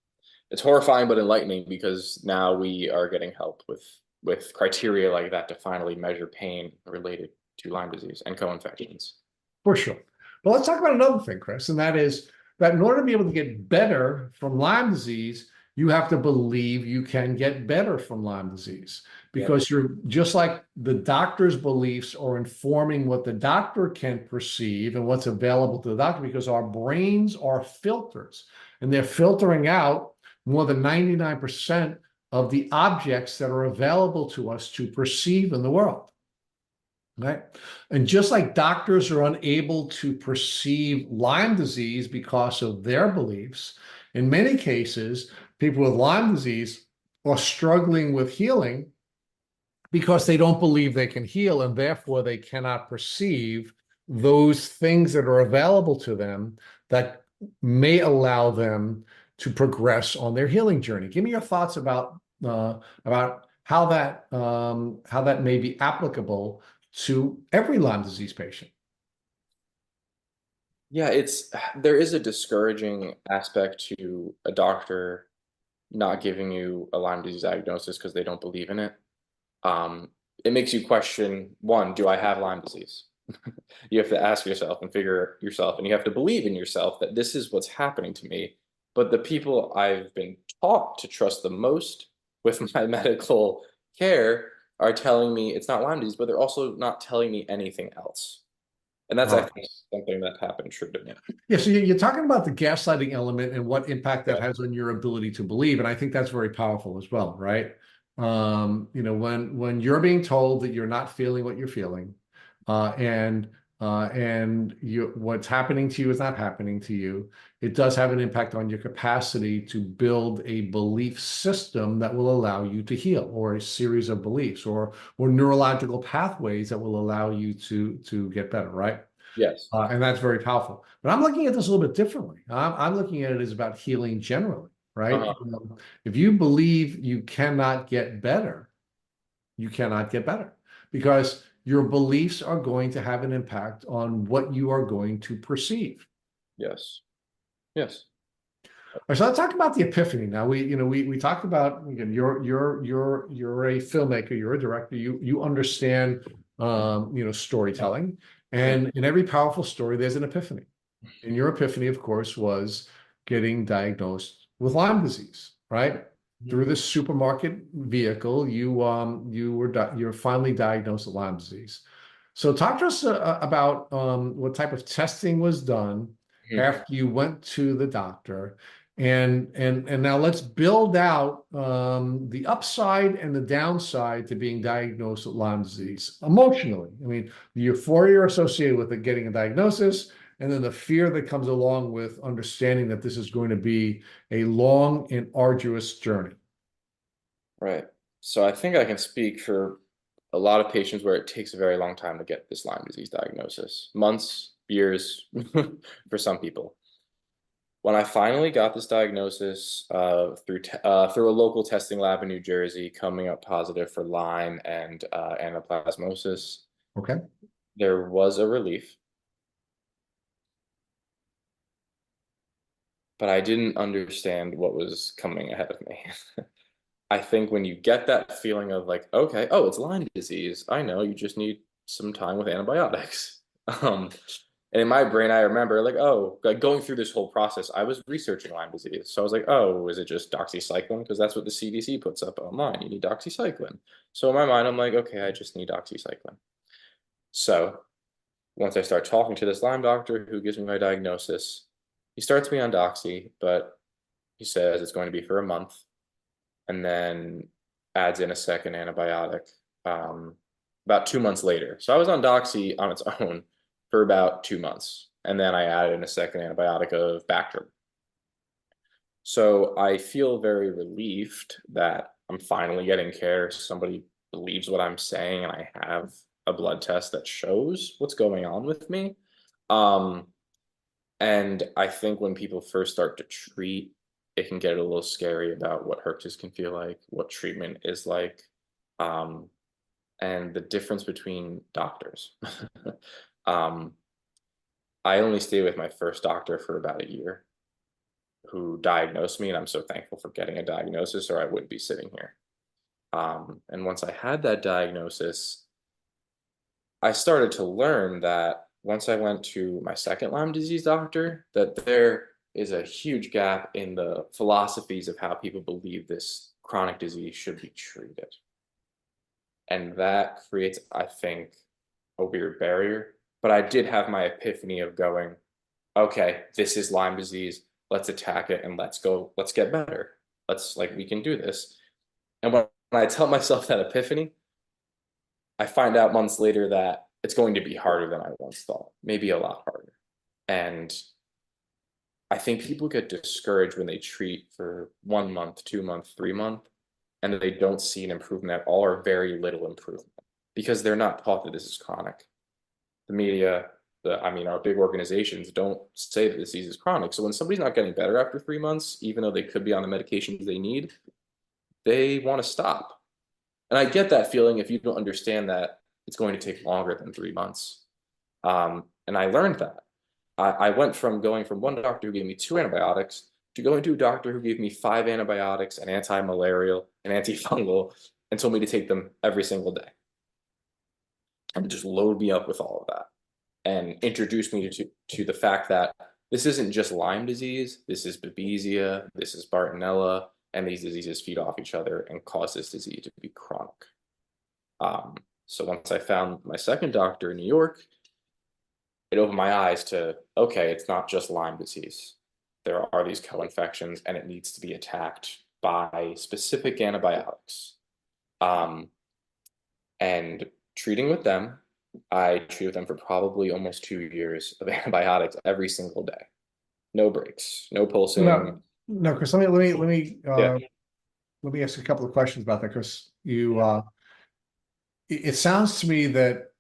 horrifying but enlightening, because now we are getting help with criteria like that to finally measure pain related to Lyme disease and co-infections. For sure. But let's talk about another thing, Chris, and that is that in order to be able to get better from Lyme disease, you have to believe you can get better from Lyme disease, because you're just like the doctor's beliefs are informing what the doctor can perceive and what's available to the doctor, because our brains are filters and they're filtering out more than 99% of the objects that are available to us to perceive in the world. Right. And just like doctors are unable to perceive Lyme disease because of their beliefs, in many cases, people with Lyme disease are struggling with healing because they don't believe they can heal, and therefore they cannot perceive those things that are available to them that may allow them to progress on their healing journey. Give me your thoughts about how that may be applicable to every Lyme disease patient. Yeah, there is a discouraging aspect to a doctor not giving you a Lyme disease diagnosis because they don't believe in it. It makes you question, one, do I have Lyme disease? You have to ask yourself and figure yourself, and you have to believe in yourself that this is what's happening to me. But the people I've been taught to trust the most with my medical care are telling me it's not Lyme disease, but they're also not telling me anything else. And that's, I think, something that happened true to me. Yeah, so you're talking about the gaslighting element and what impact that Yeah. has on your ability to believe, and I think that's very powerful as well, right? When you're being told that you're not feeling what you're feeling, and what's happening to you is not happening to you, it does have an impact on your capacity to build a belief system that will allow you to heal, or a series of beliefs, or neurological pathways that will allow you to get better, right? Yes. And that's very powerful. But I'm looking at this a little bit differently. I'm looking at it as about healing generally, right? Uh-huh. If you believe you cannot get better, you cannot get better, because your beliefs are going to have an impact on what you are going to perceive. Yes. Yes. All right, so let's talk about the epiphany. Now we talked about, again, you're a filmmaker, you're a director, you understand storytelling, and in every powerful story there's an epiphany. And your epiphany, of course, was getting diagnosed with Lyme disease, right? Through this supermarket vehicle, you're finally diagnosed with Lyme disease. So talk to us about what type of testing was done Mhm. after you went to the doctor, and now let's build out the upside and the downside to being diagnosed with Lyme disease emotionally. I mean, the euphoria associated with it, getting a diagnosis, and then the fear that comes along with understanding that this is going to be a long and arduous journey. Right. So I think I can speak for a lot of patients where it takes a very long time to get this Lyme disease diagnosis, months, years, for some people. When I finally got this diagnosis through a local testing lab in New Jersey, coming up positive for Lyme and anaplasmosis, Okay. there was a relief, but I didn't understand what was coming ahead of me. I think when you get that feeling of like, okay, oh, it's Lyme disease, I know, you just need some time with antibiotics. Um, and in my brain, I remember like, oh, like going through this whole process, I was researching Lyme disease. So I was like, oh, is it just doxycycline? Because that's what the CDC puts up online. You need doxycycline. So in my mind, I'm like, okay, I just need doxycycline. So once I start talking to this Lyme doctor who gives me my diagnosis, he starts me on doxy, but he says it's going to be for a month, and then adds in a second antibiotic about 2 months later. So I was on doxy on its own for about 2 months, and then I added in a second antibiotic of Bactrim. So I feel very relieved that I'm finally getting care. Somebody believes what I'm saying and I have a blood test that shows what's going on with me. Um, and I think when people first start to treat, it can get a little scary about what herpes can feel like, what treatment is like, um, and the difference between doctors. um, I only stayed with my first doctor for about a year, who diagnosed me, and I'm so thankful for getting a diagnosis, or I wouldn't be sitting here. And once I had that diagnosis, I started to learn that once I went to my second Lyme disease doctor, that there is a huge gap in the philosophies of how people believe this chronic disease should be treated. And that creates, I think, a weird barrier. But I did have my epiphany of going, okay, this is Lyme disease. Let's attack it and let's go, let's get better. Let's, like, we can do this. And when I tell myself that epiphany, I find out months later that it's going to be harder than I once thought, maybe a lot harder. And I think people get discouraged when they treat for 1 month, 2 months, 3 months, and they don't see an improvement at all or very little improvement because they're not taught that this is chronic. The media, our big organizations don't say that the disease is chronic. So when somebody's not getting better after 3 months, even though they could be on the medications they need, they want to stop. And I get that feeling if you don't understand that it's going to take longer than 3 months. And I learned that. I went from going from one doctor who gave me 2 antibiotics to going to a doctor who gave me 5 antibiotics, an anti-malarial, an antifungal, and told me to take them every single day. And just load me up with all of that and introduced me to the fact that this isn't just Lyme disease, this is Babesia, this is Bartonella, and these diseases feed off each other and cause this disease to be chronic. So once I found my second doctor in New York, it opened my eyes to, okay, it's not just Lyme disease. There are these co-infections and it needs to be attacked by specific antibiotics. And treating with them, I treated them for probably almost 2 years of antibiotics every single day. No breaks, no pulsing. No, Chris, Yeah. let me ask you a couple of questions about that, Chris. It sounds to me that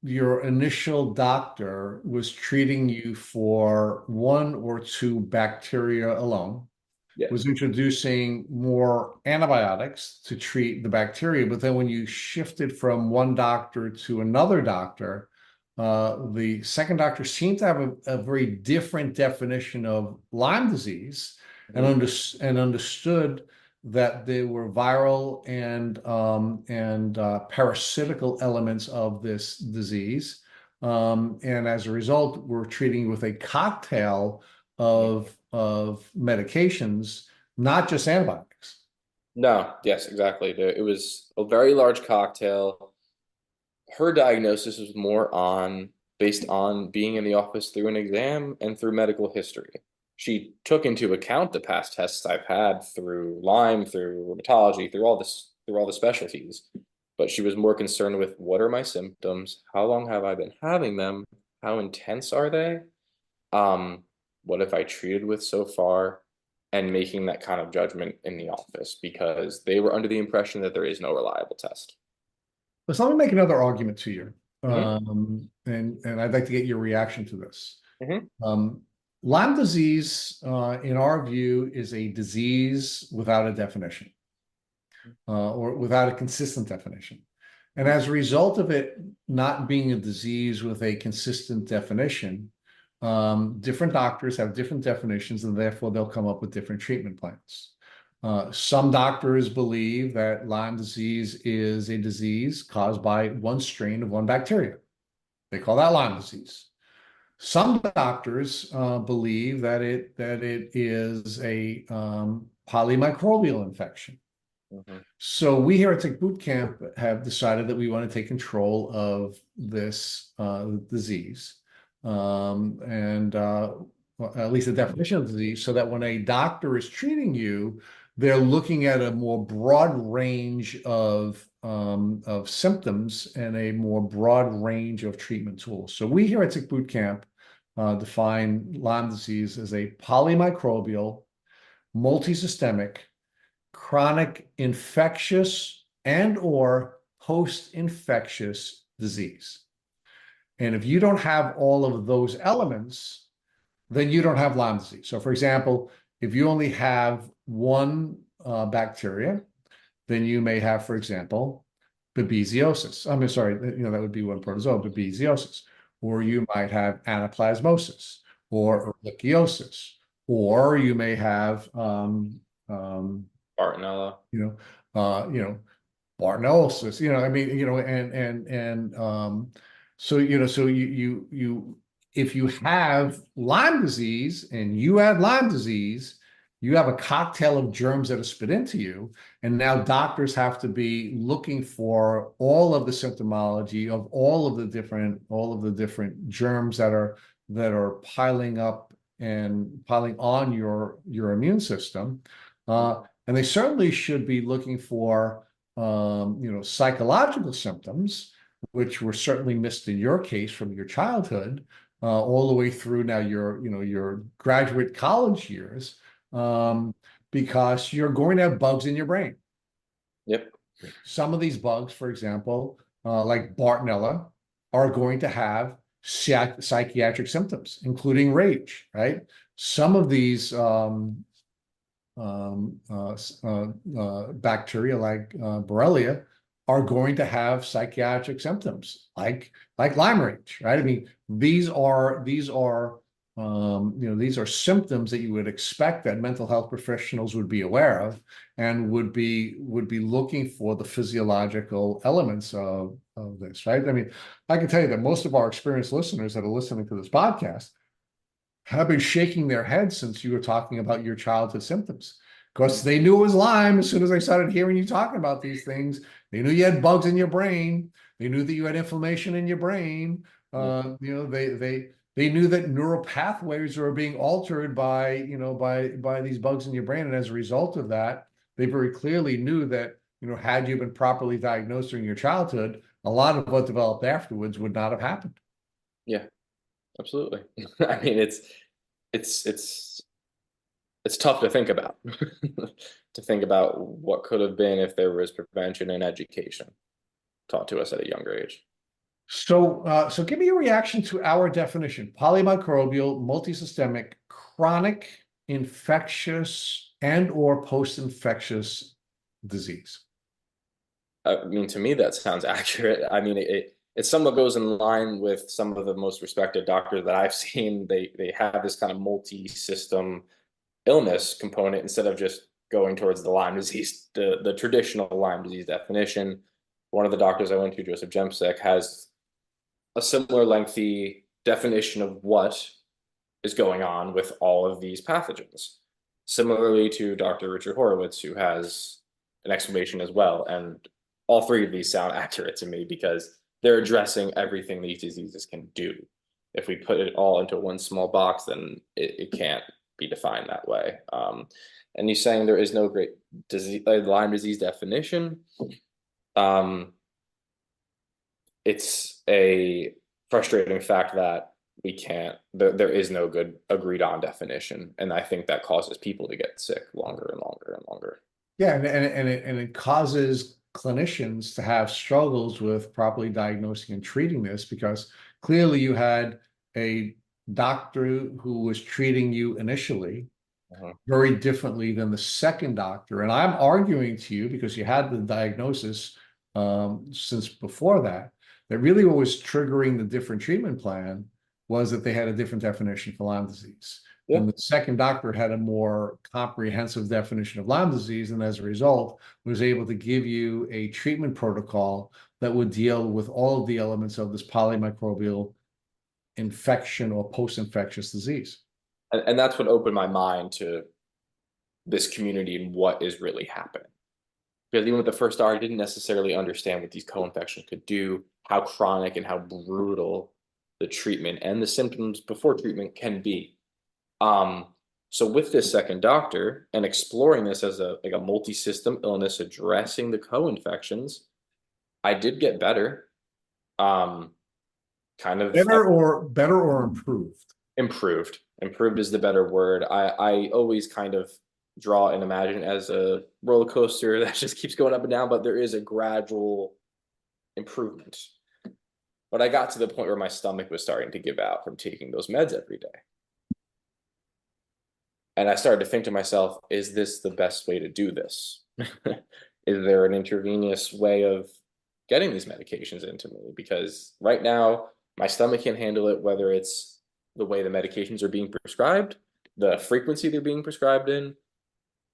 your initial doctor was treating you for 1 or 2 bacteria alone, Yeah. was introducing more antibiotics to treat the bacteria. But then when you shifted from one doctor to another doctor, the second doctor seemed to have a very different definition of Lyme disease and understood that there were viral and parasitical elements of this disease. And as a result, we're treating with a cocktail of medications, not just antibiotics. No, yes, exactly. It was a very large cocktail. Her diagnosis was more based on being in the office through an exam and through medical history. She took into account the past tests I've had through Lyme, through rheumatology, through all the specialties. But she was more concerned with what are my symptoms? How long have I been having them? How intense are they? What have I treated with so far? And making that kind of judgment in the office because they were under the impression that there is no reliable test. So let me make another argument to you. Mm-hmm. And I'd like to get your reaction to this. Mm-hmm. Lyme disease, in our view, is a disease without a definition, or without a consistent definition. And as a result of it not being a disease with a consistent definition, different doctors have different definitions, and therefore they'll come up with different treatment plans. Some doctors believe that Lyme disease is a disease caused by one strain of one bacteria. They call that Lyme disease. Some doctors believe that it is a polymicrobial infection. So we here at Tick Boot Camp have decided that we want to take control of this disease, and at least the definition of the disease, so that when a doctor is treating you, they're looking at a more broad range of symptoms and a more broad range of treatment tools. So we here at Tick Boot Camp define Lyme disease as a polymicrobial, multisystemic, chronic infectious and or post-infectious disease. And if you don't have all of those elements, then you don't have Lyme disease. So, for example, if you only have one bacteria, then you may have, for example, babesiosis. I mean, sorry, that would be one protozoa, babesiosis. Or you might have anaplasmosis or ehrlichiosis, or you may have, Bartonella. Bartonellosis, I mean, so, if you have Lyme disease and you have Lyme disease, you have a cocktail of germs that are spit into you. And now doctors have to be looking for all of the symptomology of all of the different germs that are piling up and piling on your immune system. And they certainly should be looking for psychological symptoms, which were certainly missed in your case from your childhood, all the way through now your graduate college years, because you're going to have bugs in your brain. Yep. Some of these bugs, for example, like Bartonella, are going to have psychiatric symptoms, including rage, right? Some of these bacteria like Borrelia are going to have psychiatric symptoms like Lyme rage, right? I mean, these are symptoms that you would expect that mental health professionals would be aware of and would be looking for the physiological elements of this, right? I mean, I can tell you that most of our experienced listeners that are listening to this podcast have been shaking their heads since you were talking about your childhood symptoms, because they knew it was Lyme as soon as they started hearing you talking about these things. They knew you had bugs in your brain. They knew that you had inflammation in your brain. They knew that neural pathways were being altered by these bugs in your brain, and as a result of that, they very clearly knew that had you been properly diagnosed during your childhood, a lot of what developed afterwards would not have happened. Yeah. Absolutely. I mean, it's tough to think about, to think about what could have been if there was prevention and education taught to us at a younger age. So give me your reaction to our definition: polymicrobial, multisystemic, chronic, infectious, and or post-infectious disease. I mean, to me, that sounds accurate. I mean, it somewhat goes in line with some of the most respected doctors that I've seen. They have this kind of multi-system illness component instead of just going towards the Lyme disease, the traditional Lyme disease definition. One of the doctors I went to, Joseph Jemsek, has a similar lengthy definition of what is going on with all of these pathogens. Similarly to Dr. Richard Horowitz, who has an explanation as well. And all three of these sound accurate to me because they're addressing everything these diseases can do. If we put it all into one small box, then it can't be defined that way. And you're saying there is no great disease, Lyme disease definition. It's a frustrating fact that there is no good agreed on definition. And I think that causes people to get sick longer and longer and longer. Yeah, and it causes clinicians to have struggles with properly diagnosing and treating this, because clearly you had a doctor who was treating you initially very differently than the second doctor. And I'm arguing to you, because you had the diagnosis since before that really what was triggering the different treatment plan was that they had a different definition for Lyme disease. Yeah. And the second doctor had a more comprehensive definition of Lyme disease, and as a result, was able to give you a treatment protocol that would deal with all of the elements of this polymicrobial infection or post-infectious disease. And that's what opened my mind to this community and what is really happening. Because even with the first doctor, I didn't necessarily understand what these co-infections could do, how chronic and how brutal the treatment and the symptoms before treatment can be. So with this second doctor and exploring this as a multi-system illness addressing the co-infections, I did get better. Kind of better or improved. Improved is the better word. I always kind of draw and imagine as a roller coaster that just keeps going up and down, but there is a gradual improvement. But I got to the point where my stomach was starting to give out from taking those meds every day. And I started to think to myself, is this the best way to do this? Is there an intravenous way of getting these medications into me? Because right now, my stomach can't handle it, whether it's the way the medications are being prescribed, the frequency they're being prescribed in,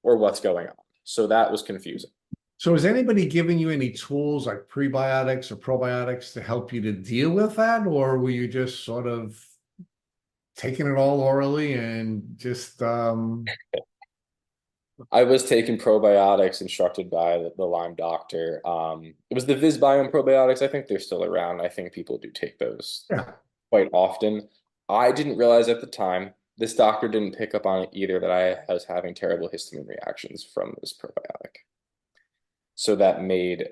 or what's going on. So that was confusing. So is anybody giving you any tools like prebiotics or probiotics to help you to deal with that? Or were you just sort of taking it all orally and just I was taking probiotics instructed by the Lyme doctor. It was the Visbiome probiotics. I think they're still around. I think people do take those yeah. quite often. I didn't realize at the time, this doctor didn't pick up on it either, that I was having terrible histamine reactions from this probiotic. So that made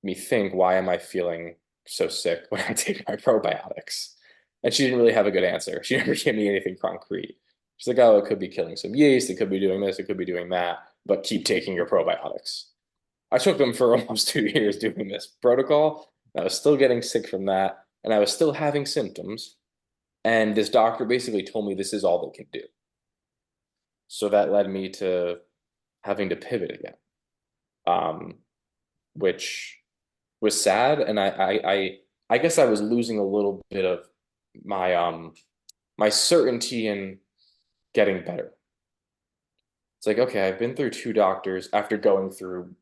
me think, why am I feeling so sick when I take my probiotics? And she didn't really have a good answer. She never gave me anything concrete. She's like, oh, it could be killing some yeast, it could be doing this, it could be doing that, but keep taking your probiotics. I took them for almost 2 years doing this protocol. I was still getting sick from that, and I was still having symptoms. And this doctor basically told me this is all they can do. So that led me to having to pivot again, which was sad. And I guess I was losing a little bit of my certainty in getting better. It's like, okay, I've been through 2 doctors after going through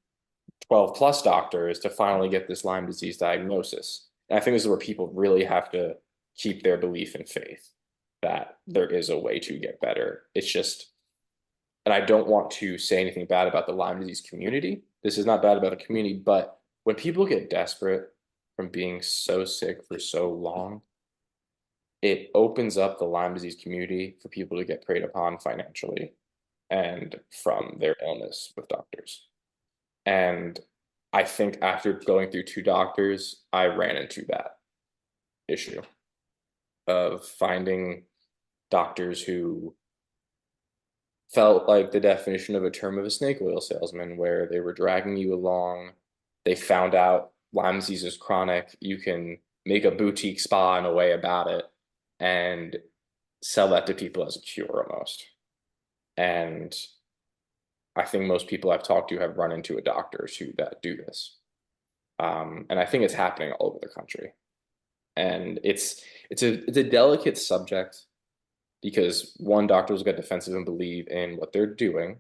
12 plus doctors to finally get this Lyme disease diagnosis. And I think this is where people really have to keep their belief and faith that there is a way to get better. It's just, and I don't want to say anything bad about the Lyme disease community. This is not bad about the community, but when people get desperate from being so sick for so long, it opens up the Lyme disease community for people to get preyed upon financially and from their illness with doctors. And I think after going through 2 doctors, I ran into that issue of finding doctors who felt like the definition of a term of a snake oil salesman, where they were dragging you along. They found out Lyme disease is chronic. You can make a boutique spa in a way about it and sell that to people as a cure almost. And I think most people I've talked to have run into doctors who that do this. And I think it's happening all over the country. And it's a delicate subject because one, doctors get defensive and believe in what they're doing.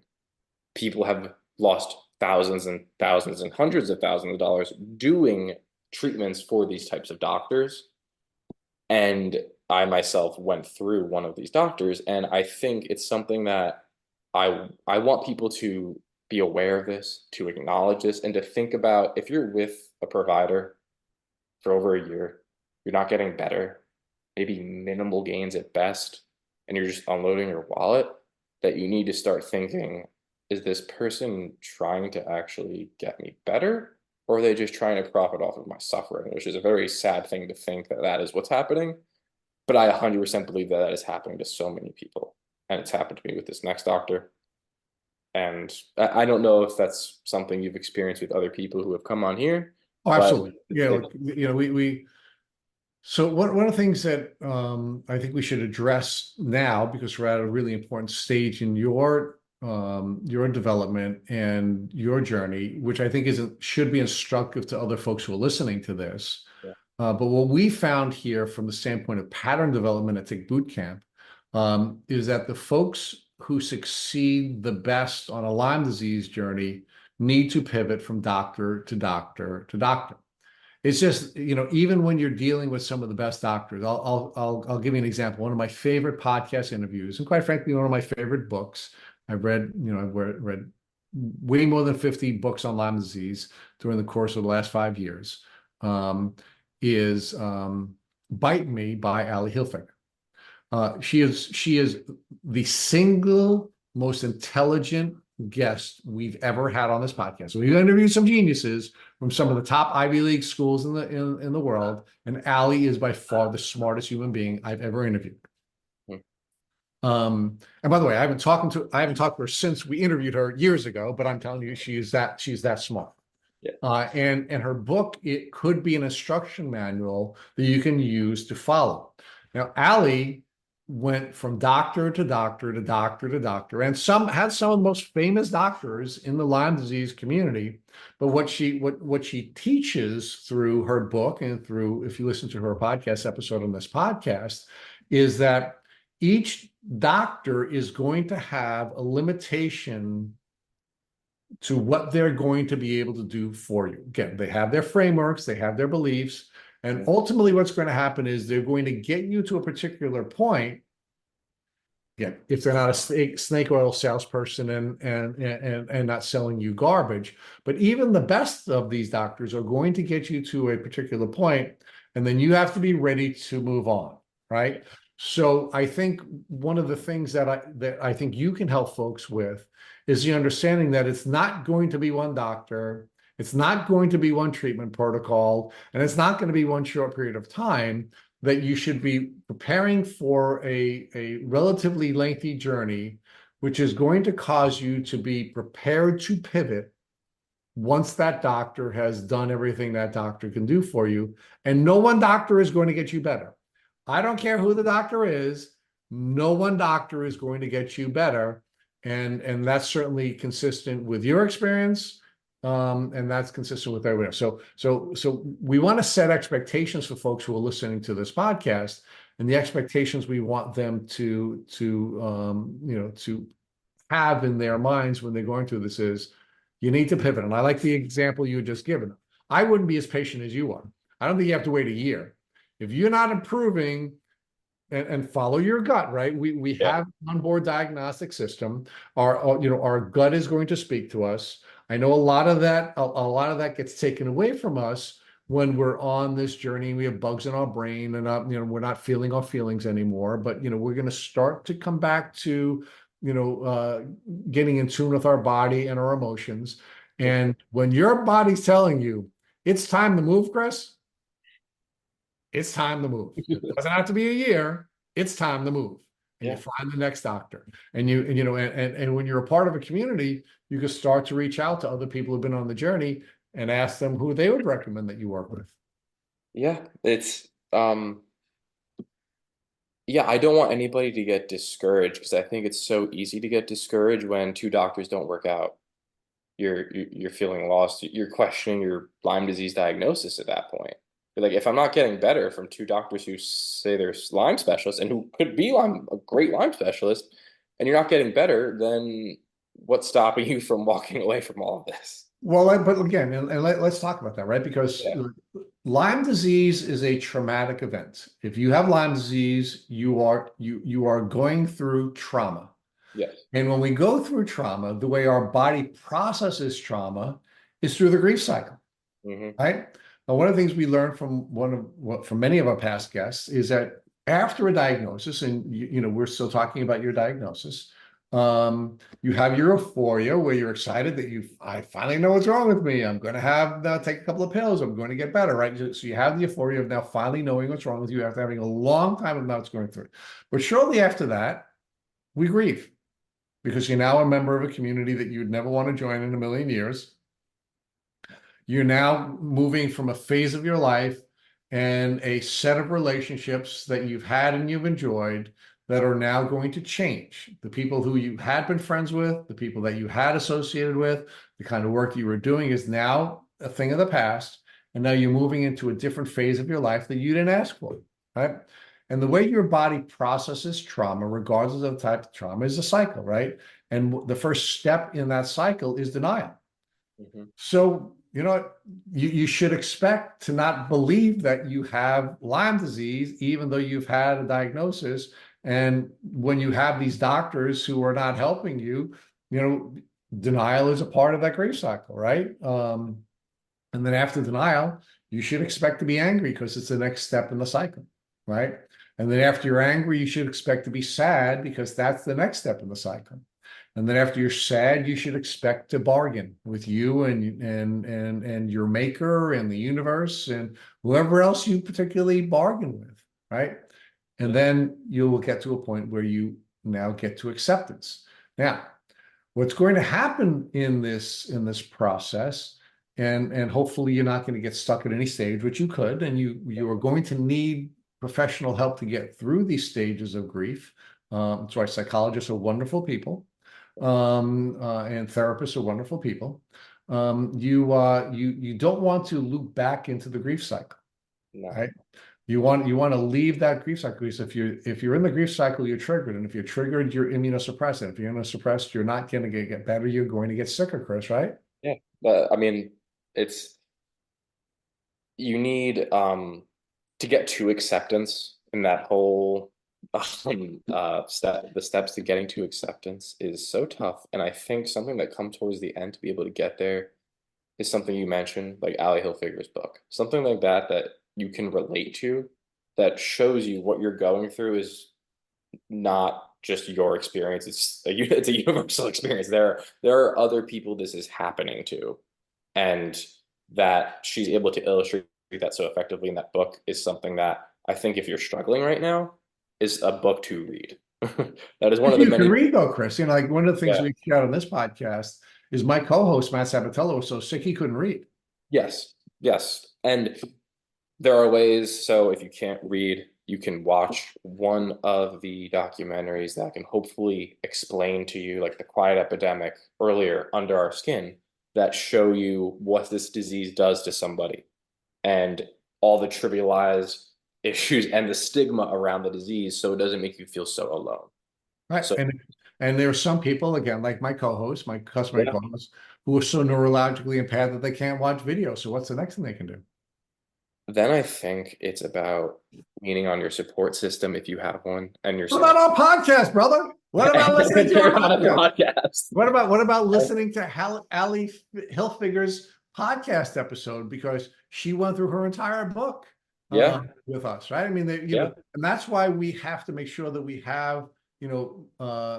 People have lost thousands and thousands and hundreds of thousands of dollars doing treatments for these types of doctors. And I myself went through one of these doctors, and I think it's something that I want people to be aware of this, to acknowledge this, and to think about, if you're with a provider for over a year, you're not getting better, maybe minimal gains at best, and you're just unloading your wallet, that you need to start thinking, is this person trying to actually get me better? Or are they just trying to profit off of my suffering? Which is a very sad thing to think that that is what's happening. But I 100% believe that that is happening to so many people. And it's happened to me with this next doctor. And I don't know if that's something you've experienced with other people who have come on here. Oh, absolutely. Yeah, look, we so one of the things that I think we should address now, because we're at a really important stage in your development and your journey, which I think should be instructive to other folks who are listening to this. Yeah. But what we found here from the standpoint of pattern development at Tick Boot Camp is that the folks who succeed the best on a Lyme disease journey need to pivot from doctor to doctor to doctor. It's just, even when you're dealing with some of the best doctors, I'll give you an example. One of my favorite podcast interviews, and quite frankly, one of my favorite books. I've read way more than 50 books on Lyme disease during the course of the last 5 years, is Bite Me by Ali Hilfiger. She is the single most intelligent guest we've ever had on this podcast. So we've interviewed some geniuses from some of the top Ivy League schools in the world, and Ali is by far the smartest human being I've ever interviewed. And by the way, I haven't talked to her since we interviewed her years ago, but I'm telling you, she's that smart. Yeah. And her book, it could be an instruction manual that you can use to follow. Now, Allie went from doctor to doctor to doctor to doctor, and had some of the most famous doctors in the Lyme disease community. But what she teaches through her book and through, if you listen to her podcast episode on this podcast, is that each doctor is going to have a limitation to what they're going to be able to do for you. Again, they have their frameworks, they have their beliefs, and ultimately what's going to happen is they're going to get you to a particular point. Again, if they're not a snake oil salesperson and not selling you garbage, but even the best of these doctors are going to get you to a particular point, and then you have to be ready to move on, right? So I think one of the things that I think you can help folks with is the understanding that it's not going to be one doctor, it's not going to be one treatment protocol, and it's not going to be one short period of time, that you should be preparing for a relatively lengthy journey, which is going to cause you to be prepared to pivot once that doctor has done everything that doctor can do for you. And no one doctor is going to get you better. I don't care who the doctor is, no one doctor is going to get you better. And that's certainly consistent with your experience. And that's consistent with everyone else. So we want to set expectations for folks who are listening to this podcast, and the expectations we want them to have in their minds when they're going through this is, you need to pivot. And I like the example you just given. I wouldn't be as patient as you are. I don't think you have to wait a year. If you're not improving, and follow your gut, right? We have an onboard diagnostic system. Our gut is going to speak to us. I know a lot of that gets taken away from us when we're on this journey. We have bugs in our brain, and we're not feeling our feelings anymore. But we're going to start to come back to getting in tune with our body and our emotions. And when your body's telling you it's time to move, Chris, it's time to move. It doesn't have to be a year. It's time to move. And you find the next doctor. And when you're a part of a community, you can start to reach out to other people who've been on the journey and ask them who they would recommend that you work with. Yeah, it's I don't want anybody to get discouraged, because I think it's so easy to get discouraged when two doctors don't work out. You're feeling lost. You're questioning your Lyme disease diagnosis at that point. You're like, if I'm not getting better from two doctors who say they're Lyme specialists and who could be a great Lyme specialist, and you're not getting better, then what's stopping you from walking away from all of this? Well, but again, let's talk about that, right? Because Lyme disease is a traumatic event. If you have Lyme disease, you are going through trauma. Yes. And when we go through trauma, the way our body processes trauma is through the grief cycle, right? Now, one of the things we learned from many of our past guests is that after a diagnosis, and we're still talking about your diagnosis, you have your euphoria where you're excited that I finally know what's wrong with me. I'm going to take a couple of pills. I'm going to get better, right? So you have the euphoria of now finally knowing what's wrong with you after having a long time of not what's going through. But shortly after that, we grieve, because you're now a member of a community that you'd never want to join in a million years. You're now moving from a phase of your life and a set of relationships that you've had and you've enjoyed that are now going to change. The people who you had been friends with, the people that you had associated with, the kind of work you were doing is now a thing of the past. And now you're moving into a different phase of your life that you didn't ask for, right? And the way your body processes trauma, regardless of the type of trauma, is a cycle, right? And the first step in that cycle is denial. So, you should expect to not believe that you have Lyme disease, even though you've had a diagnosis. And when you have these doctors who are not helping you, denial is a part of that grief cycle, right? And then after denial, you should expect to be angry because it's the next step in the cycle, right? And then after you're angry, you should expect to be sad because that's the next step in the cycle. And then after you're sad, you should expect to bargain with you and your maker and the universe and whoever else you particularly bargain with, right? And then you will get to a point where you now get to acceptance. Now, what's going to happen in this process and hopefully you're not going to get stuck at any stage, which you could, and you are going to need professional help to get through these stages of grief. That's why psychologists are wonderful people, and therapists are wonderful people. You don't want to loop back into the grief cycle, No. right? You want to leave that grief cycle, because if you're in the grief cycle, you're triggered, and if you're triggered, you're immunosuppressed. If you're immunosuppressed, you're not going to get better. You're going to get sicker, Chris, right? Yeah. But I mean, you need to get to acceptance, and that whole the steps to getting to acceptance is so tough. And I think something that comes towards the end to be able to get there is something you mentioned, like Ali Hilfiger's book, something like that that you can relate to, that shows you what you're going through is not just your experience. It's a universal experience. There are other people this is happening to, and that she's able to illustrate that so effectively in that book is something that I think if you're struggling right now is a book to read. That is one of the You can many. read though, Chris. Like one of the things Yeah. we share on this podcast is my co-host Matt Sabatello was so sick he couldn't read. Yes. Yes. And there are ways. So if you can't read, you can watch one of the documentaries that can hopefully explain to you, like The Quiet Epidemic earlier, Under Our Skin, that show you what this disease does to somebody and all the trivialized issues and the stigma around the disease, so it doesn't make you feel so alone. Right. So And there are some people, again, like my co-host, my customary yeah. co-host, who are so neurologically impaired that they can't watch video. So what's the next thing they can do? Then I think it's about leaning on your support system if you have one, and your What about our podcast, brother? What about listening to our on a podcast? podcast. What about listening to Ali Hilfiger's podcast episode, because she went through her entire book Yeah, with us, right? I mean, yeah, and that's why we have to make sure that we have,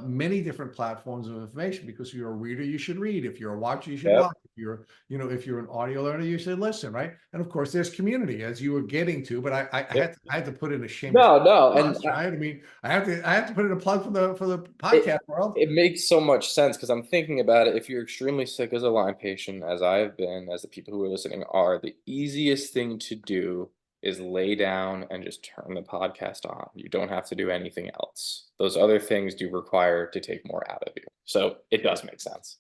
many different platforms of information, because if you're a reader, you should read. If you're a watcher, you should yeah, watch. If you're an audio learner, you should listen, right? And of course, there's community, as you were getting to, but I yeah. had to put in a shameless No, and plus, right? I mean, I have to put in a plug for the it podcast world. it makes so much sense because I'm thinking about it. If you're extremely sick as a Lyme patient, as I have been, as the people who are listening are, the easiest thing to do is lay down and just turn the podcast on. You don't have to do anything else. Those other things do require to take more out of you. So it does make sense.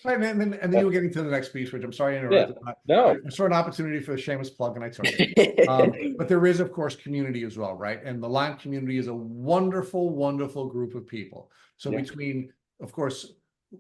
Right, and then you were getting to the next piece, which I'm sorry to Yeah. interrupt. No. I saw an opportunity for a shameless plug, and I took it. But there is, of course, community as well, right? And the Lyme community is a wonderful, wonderful group of people. So Yeah. between, of course,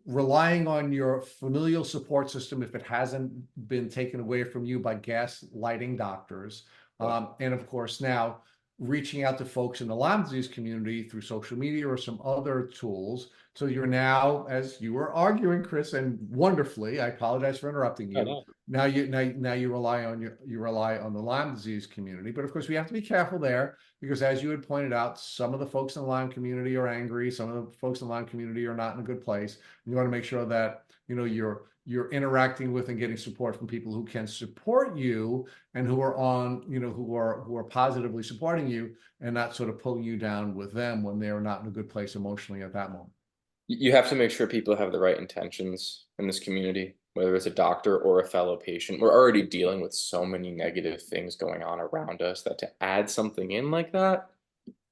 relying on your familial support system, if it hasn't been taken away from you by gaslighting doctors, and of course now reaching out to folks in the Lyme disease community through social media or some other tools. So you're now, as you were arguing, Chris, and wonderfully, I apologize for interrupting I you. know. Now you rely on the Lyme disease community, but of course we have to be careful there, because as you had pointed out, some of the folks in the Lyme community are angry, some of the folks in the Lyme community are not in a good place. You want to make sure that you're interacting with and getting support from people who can support you and who are who are positively supporting you, and not sort of pulling you down with them when they're not in a good place emotionally at that moment. You have to make sure people have the right intentions in this community, whether it's a doctor or a fellow patient. We're already dealing with so many negative things going on around us that to add something in like that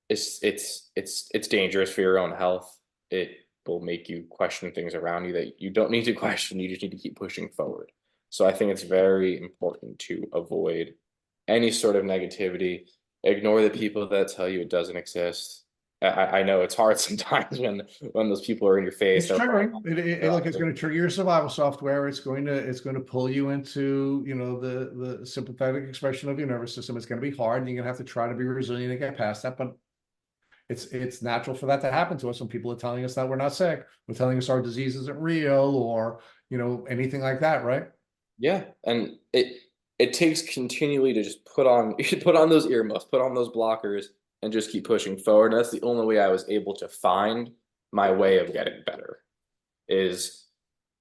it's dangerous for your own health. It will make you question things around you that you don't need to question. You just need to keep pushing forward. So I think it's very important to avoid any sort of negativity. Ignore the people that tell you it doesn't exist. I know it's hard sometimes when those people are in your face. It's triggering. Look, it's going to trigger your survival software. It's going to pull you into, the sympathetic expression of your nervous system. It's going to be hard, and you're going to have to try to be resilient and get past that. But it's natural for that to happen to us when people are telling us that we're not sick, we're telling us our disease isn't real, or anything like that, right? Yeah, and it takes continually to just put on put on those earmuffs, put on those blockers, and just keep pushing forward. And that's the only way I was able to find my way of getting better. Is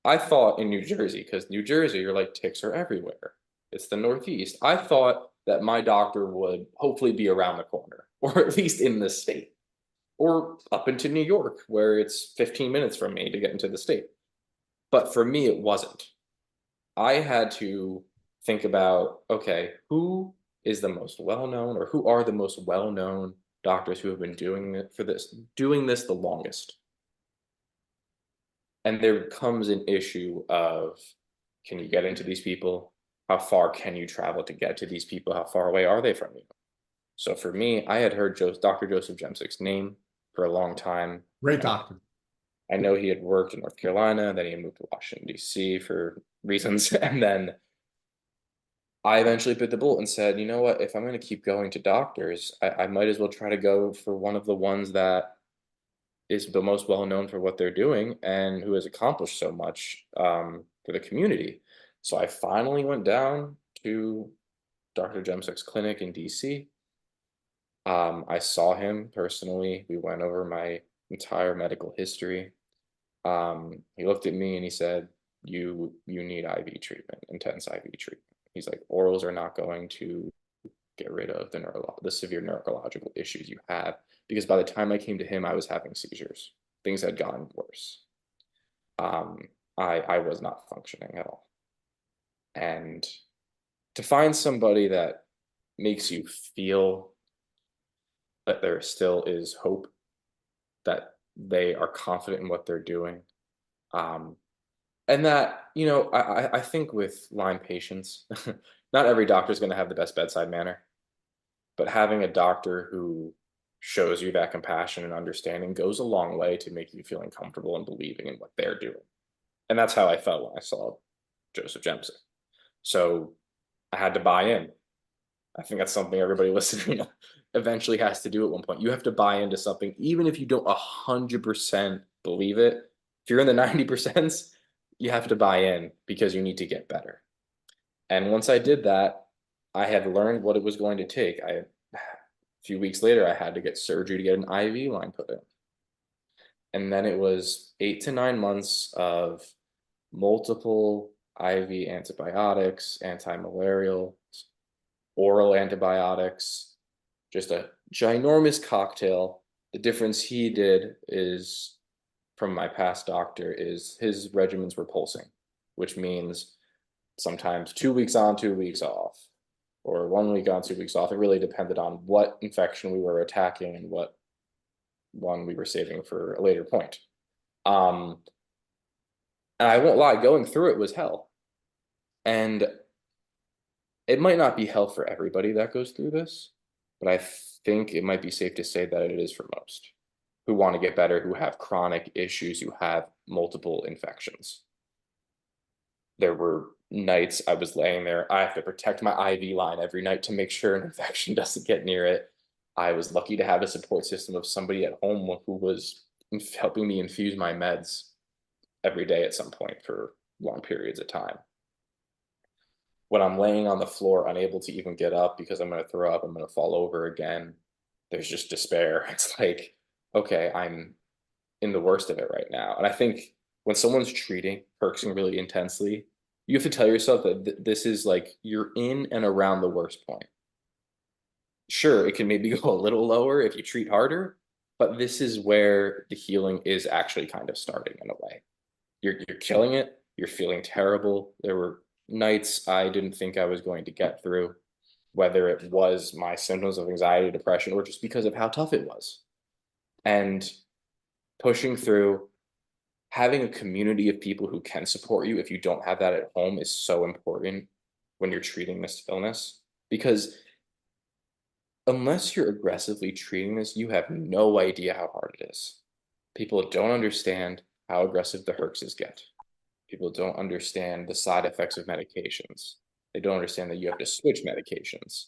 I thought in New Jersey, because New Jersey, you're like, ticks are everywhere. It's the Northeast. I thought that my doctor would hopefully be around the corner, or at least in the state, or up into New York, where it's 15 minutes from me to get into the state. But for me, it wasn't. I had to think about, okay, who is the most well-known, or who are the most well-known doctors who have been doing this the longest? And there comes an issue of, can you get into these people? How far can you travel to get to these people? How far away are they from you? So for me, I had heard Dr. Joseph Jemsick's name for a long time. Great doctor. I know he had worked in North Carolina, then he moved to Washington, D.C. for reasons. And then I eventually bit the bullet and said, you know what, if I'm going to keep going to doctors, I might as well try to go for one of the ones that is the most well known for what they're doing and who has accomplished so much for the community. So I finally went down to Dr. Jemsick's clinic in DC. I saw him personally. We went over my entire medical history. He looked at me and he said, you need IV treatment, intense IV treatment. He's like, orals are not going to get rid of the severe neurological issues you have, because by the time I came to him, I was having seizures. Things had gotten worse. I was not functioning at all. And to find somebody that makes you feel that there still is hope, that they are confident in what they're doing, and that, I think with Lyme patients, not every doctor is going to have the best bedside manner, but having a doctor who shows you that compassion and understanding goes a long way to make you feeling comfortable and believing in what they're doing. And that's how I felt when I saw Joseph Jemsick. So I had to buy in. I think that's something everybody listening eventually has to do at one point. You have to buy into something, even if you don't 100% believe it. If you're in the 90%, you have to buy in because you need to get better. And once I did that, I had learned what it was going to take. A few weeks later, I had to get surgery to get an IV line put in. And then it was 8 to 9 months of multiple IV antibiotics, anti-malarial, oral antibiotics, just a ginormous cocktail. The difference he did is, from my past doctor, is his regimens were pulsing, which means sometimes 2 weeks on, 2 weeks off, or 1 week on, 2 weeks off. It really depended on what infection we were attacking and what one we were saving for a later point. And I won't lie, going through it was hell. And it might not be hell for everybody that goes through this, but I think it might be safe to say that it is for most who want to get better, who have chronic issues, who have multiple infections. There were nights I was laying there. I have to protect my IV line every night to make sure an infection doesn't get near it. I was lucky to have a support system of somebody at home who was helping me infuse my meds every day at some point for long periods of time. When I'm laying on the floor, unable to even get up because I'm going to throw up, I'm going to fall over again, there's just despair. It's like, okay, I'm in the worst of it right now. And I think when someone's treating, perksing really intensely, you have to tell yourself that this is like, you're in and around the worst point. Sure, it can maybe go a little lower if you treat harder, but this is where the healing is actually kind of starting in a way. You're killing it. You're feeling terrible. There were nights I didn't think I was going to get through, whether it was my symptoms of anxiety, depression, or just because of how tough it was. And pushing through, having a community of people who can support you if you don't have that at home is so important when you're treating this illness, because unless you're aggressively treating this, you have no idea how hard it is. People don't understand how aggressive the herxes get. People don't understand the side effects of medications. They don't understand that you have to switch medications.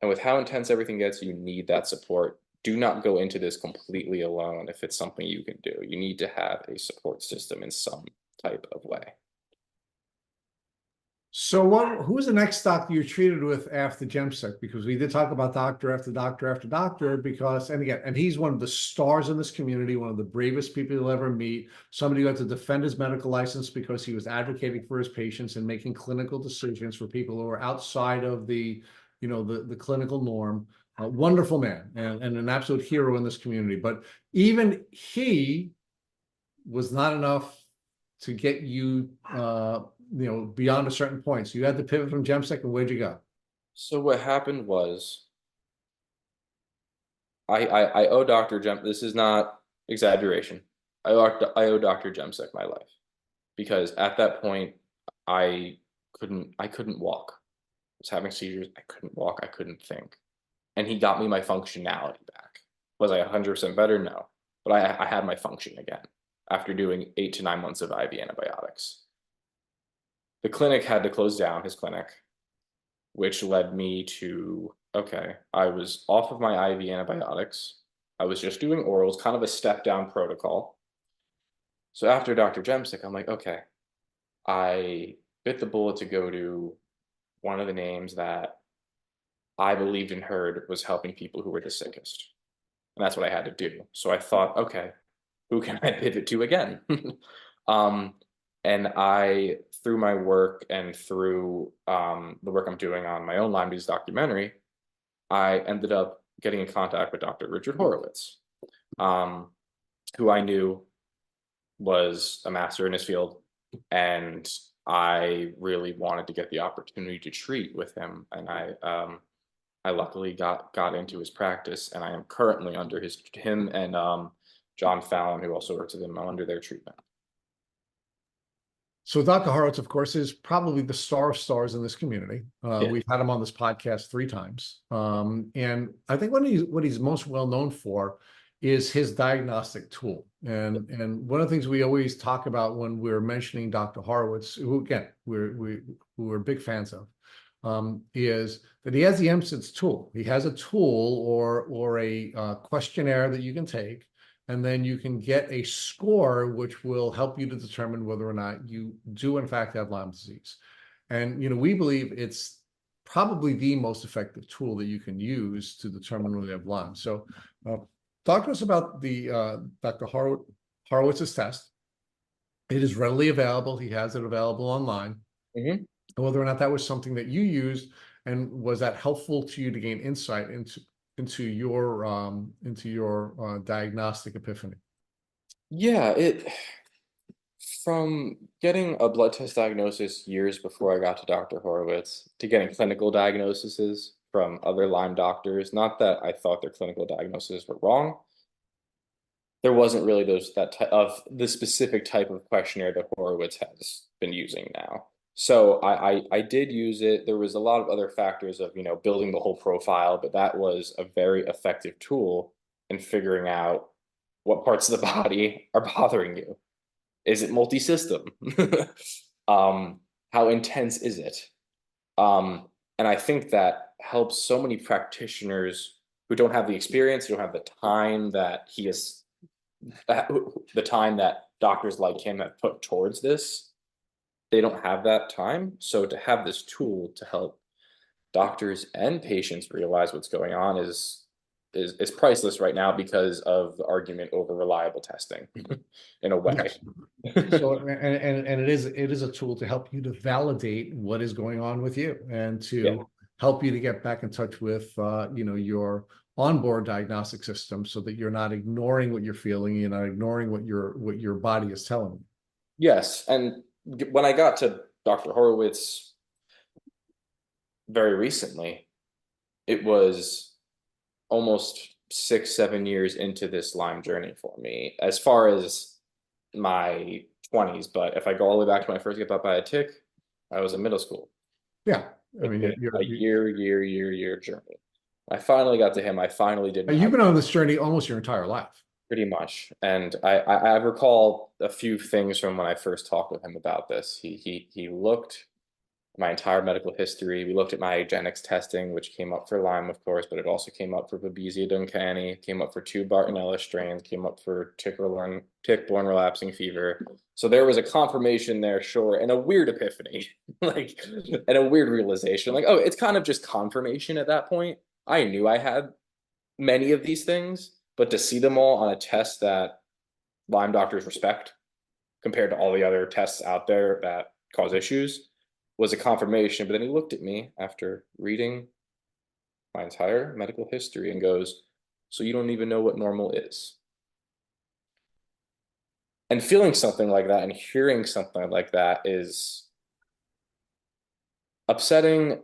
And with how intense everything gets, you need that support. Do not go into this completely alone if it's something you can do. You need to have a support system in some type of way. So who was the next doctor you treated with after Jemsick? Because we did talk about doctor after doctor after doctor, because, and again, and he's one of the stars in this community, one of the bravest people you'll ever meet, somebody who had to defend his medical license because he was advocating for his patients and making clinical decisions for people who are outside of the clinical norm. A wonderful man and an absolute hero in this community. But even he was not enough to get you beyond a certain point. So you had to pivot from Gemsec, and where'd you go? So what happened was I owe Dr. Gem, this is not exaggeration. I owe Dr. Gemsek my life because at that point I I couldn't walk. I was having seizures. I couldn't walk. I couldn't think. And he got me my functionality back. Was I 100% better? No. But I had my function again after doing 8 to 9 months of IV antibiotics. The clinic had to close down, his clinic, which led me to, okay, I was off of my IV antibiotics. I was just doing orals, kind of a step down protocol. So after Dr. Gemsick, I'm like, okay, I bit the bullet to go to one of the names that I believed and heard was helping people who were the sickest. And that's what I had to do. So I thought, okay, who can I pivot to again? um, and I, through my work and through the work I'm doing on my own Lyme disease documentary, I ended up getting in contact with Dr. Richard Horowitz, um, who I knew was a master in his field. And I really wanted to get the opportunity to treat with him. And I luckily got into his practice, and I am currently under him and John Fallon, who also works with him, under their treatment. So Dr. Horowitz, of course, is probably the star of stars in this community. Yeah. We've had him on this podcast 3 times. And I think what he's most well known for is his diagnostic tool. And one of the things we always talk about when we're mentioning Dr. Horowitz, who again, we're big fans of, is that he has the MSIDS tool. He has a tool or a questionnaire that you can take, and then you can get a score which will help you to determine whether or not you do in fact have Lyme disease. And we believe it's probably the most effective tool that you can use to determine whether you have Lyme. So talk to us about the Dr. Horowitz's test. It is readily available. He has it available online. Mm-hmm. Whether or not that was something that you used, and was that helpful to you to gain insight into your diagnostic epiphany? Yeah, from getting a blood test diagnosis years before I got to Dr. Horowitz to getting clinical diagnoses from other Lyme doctors, not that I thought their clinical diagnoses were wrong. There wasn't really that type of the specific type of questionnaire that Horowitz has been using now. So I did use it. There was a lot of other factors of, building the whole profile, but that was a very effective tool in figuring out what parts of the body are bothering you. Is it multi-system? How intense is it? And I think that helps so many practitioners who don't have the experience, who don't have the time that the time that doctors like him have put towards this. They don't have that time. So to have this tool to help doctors and patients realize what's going on is priceless right now because of the argument over reliable testing in a way. Yes. So and it is a tool to help you to validate what is going on with you, and to help you to get back in touch with your onboard diagnostic system, so that you're not ignoring what you're feeling, you're not ignoring what your body is telling you. Yes, and when I got to Dr. Horowitz very recently, it was almost 6-7 years into this Lyme journey for me, as far as my 20s. But if I go all the way back to when I first got bit by a tick, I was in middle school. Yeah, I mean, a year journey. I finally got to him. I finally did. You've been on this journey almost your entire life. Pretty much. And I recall a few things from when I first talked with him about this. He looked my entire medical history. We looked at my genetics testing, which came up for Lyme, of course, but it also came up for Babesia duncani, came up for 2 Bartonella strains, came up for tick-borne relapsing fever. So there was a confirmation there, sure, and a weird epiphany, and a weird realization, oh, it's kind of just confirmation at that point. I knew I had many of these things, but to see them all on a test that Lyme doctors respect compared to all the other tests out there that cause issues was a confirmation. But then he looked at me after reading my entire medical history and goes, so you don't even know what normal is? And feeling something like that and hearing something like that is upsetting,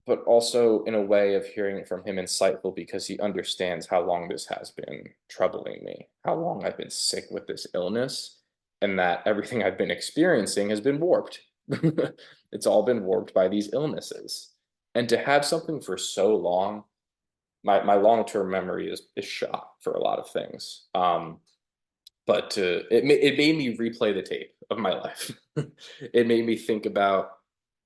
but also in a way of hearing it from him insightful because he understands how long this has been troubling me, how long I've been sick with this illness, and that everything I've been experiencing has been warped. It's all been warped by these illnesses. And to have something for so long, my long-term memory is shot for a lot of things. But it made me replay the tape of my life. It made me think about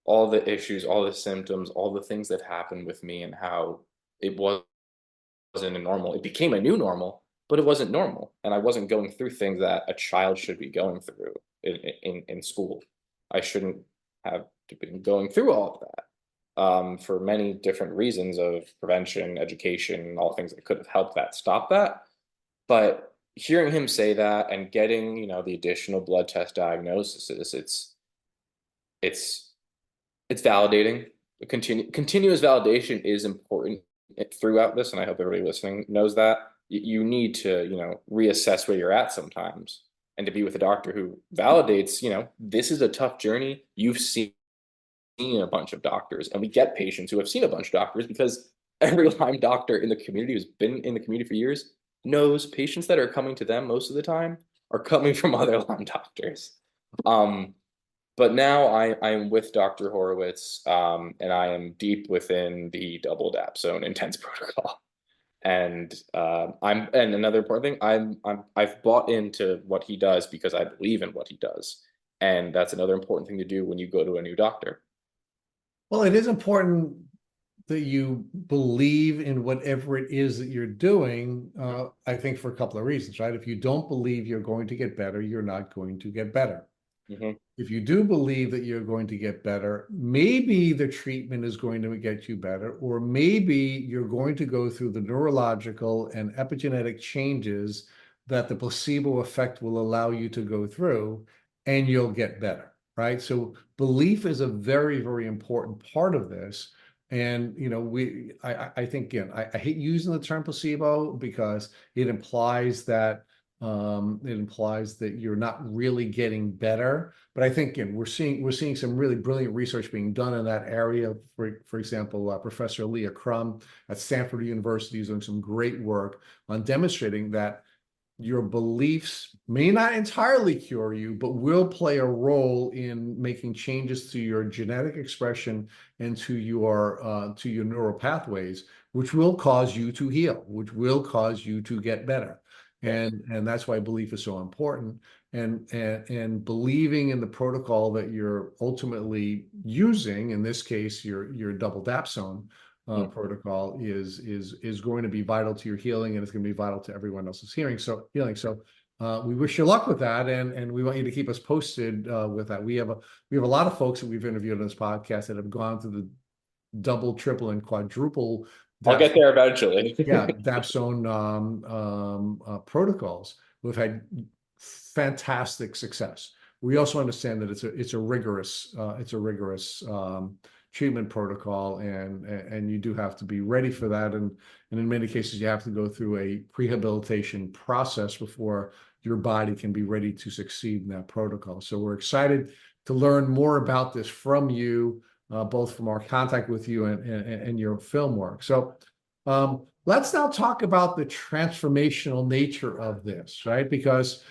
all the issues, all the symptoms, all the things that happened with me, and how it wasn't a normal. It became a new normal, but it wasn't normal, and I wasn't going through things that a child should be going through in school. I shouldn't have been going through all of that, for many different reasons of prevention, education, all things that could have helped that stop that. But hearing him say that and getting, the additional blood test diagnosis, it's it's validating. Continuous validation is important throughout this, and I hope everybody listening knows that. You need to, reassess where you're at sometimes, and to be with a doctor who validates, this is a tough journey. You've seen a bunch of doctors, and we get patients who have seen a bunch of doctors because every Lyme doctor in the community who's been in the community for years knows patients that are coming to them most of the time are coming from other Lyme doctors. Um, but now I'm with Dr. Horowitz, and I am deep within the double dapsone intense protocol. And and another important thing, I've bought into what he does because I believe in what he does, and that's another important thing to do when you go to a new doctor. Well, it is important that you believe in whatever it is that you're doing, I think for a couple of reasons, right? If you don't believe you're going to get better, you're not going to get better. Hmm. If you do believe that you're going to get better, maybe the treatment is going to get you better, or maybe you're going to go through the neurological and epigenetic changes that the placebo effect will allow you to go through, and you'll get better, right? So belief is a very, very important part of this. And I think again, I hate using the term placebo because it implies that you're not really getting better. But I think again, we're seeing some really brilliant research being done in that area. For example, Professor Leah Crum at Stanford University is doing some great work on demonstrating that your beliefs may not entirely cure you, but will play a role in making changes to your genetic expression and to your neural pathways, which will cause you to heal, which will cause you to get better. And that's why belief is so important. And believing in the protocol that you're ultimately using, in this case, your double dapsone protocol is going to be vital to your healing, and it's going to be vital to everyone else's healing. So we wish you luck with that, and we want you to keep us posted with that. We have a lot of folks that we've interviewed on this podcast that have gone through the double, triple, and quadruple I'll get dapsone, there eventually. yeah, dapsone protocols. We've had fantastic success. We also understand that it's a rigorous treatment protocol, and you do have to be ready for that. And in many cases, you have to go through a prehabilitation process before your body can be ready to succeed in that protocol. So we're excited to learn more about this from you, both from our contact with you and your film work. So let's now talk about the transformational nature of this, right? Because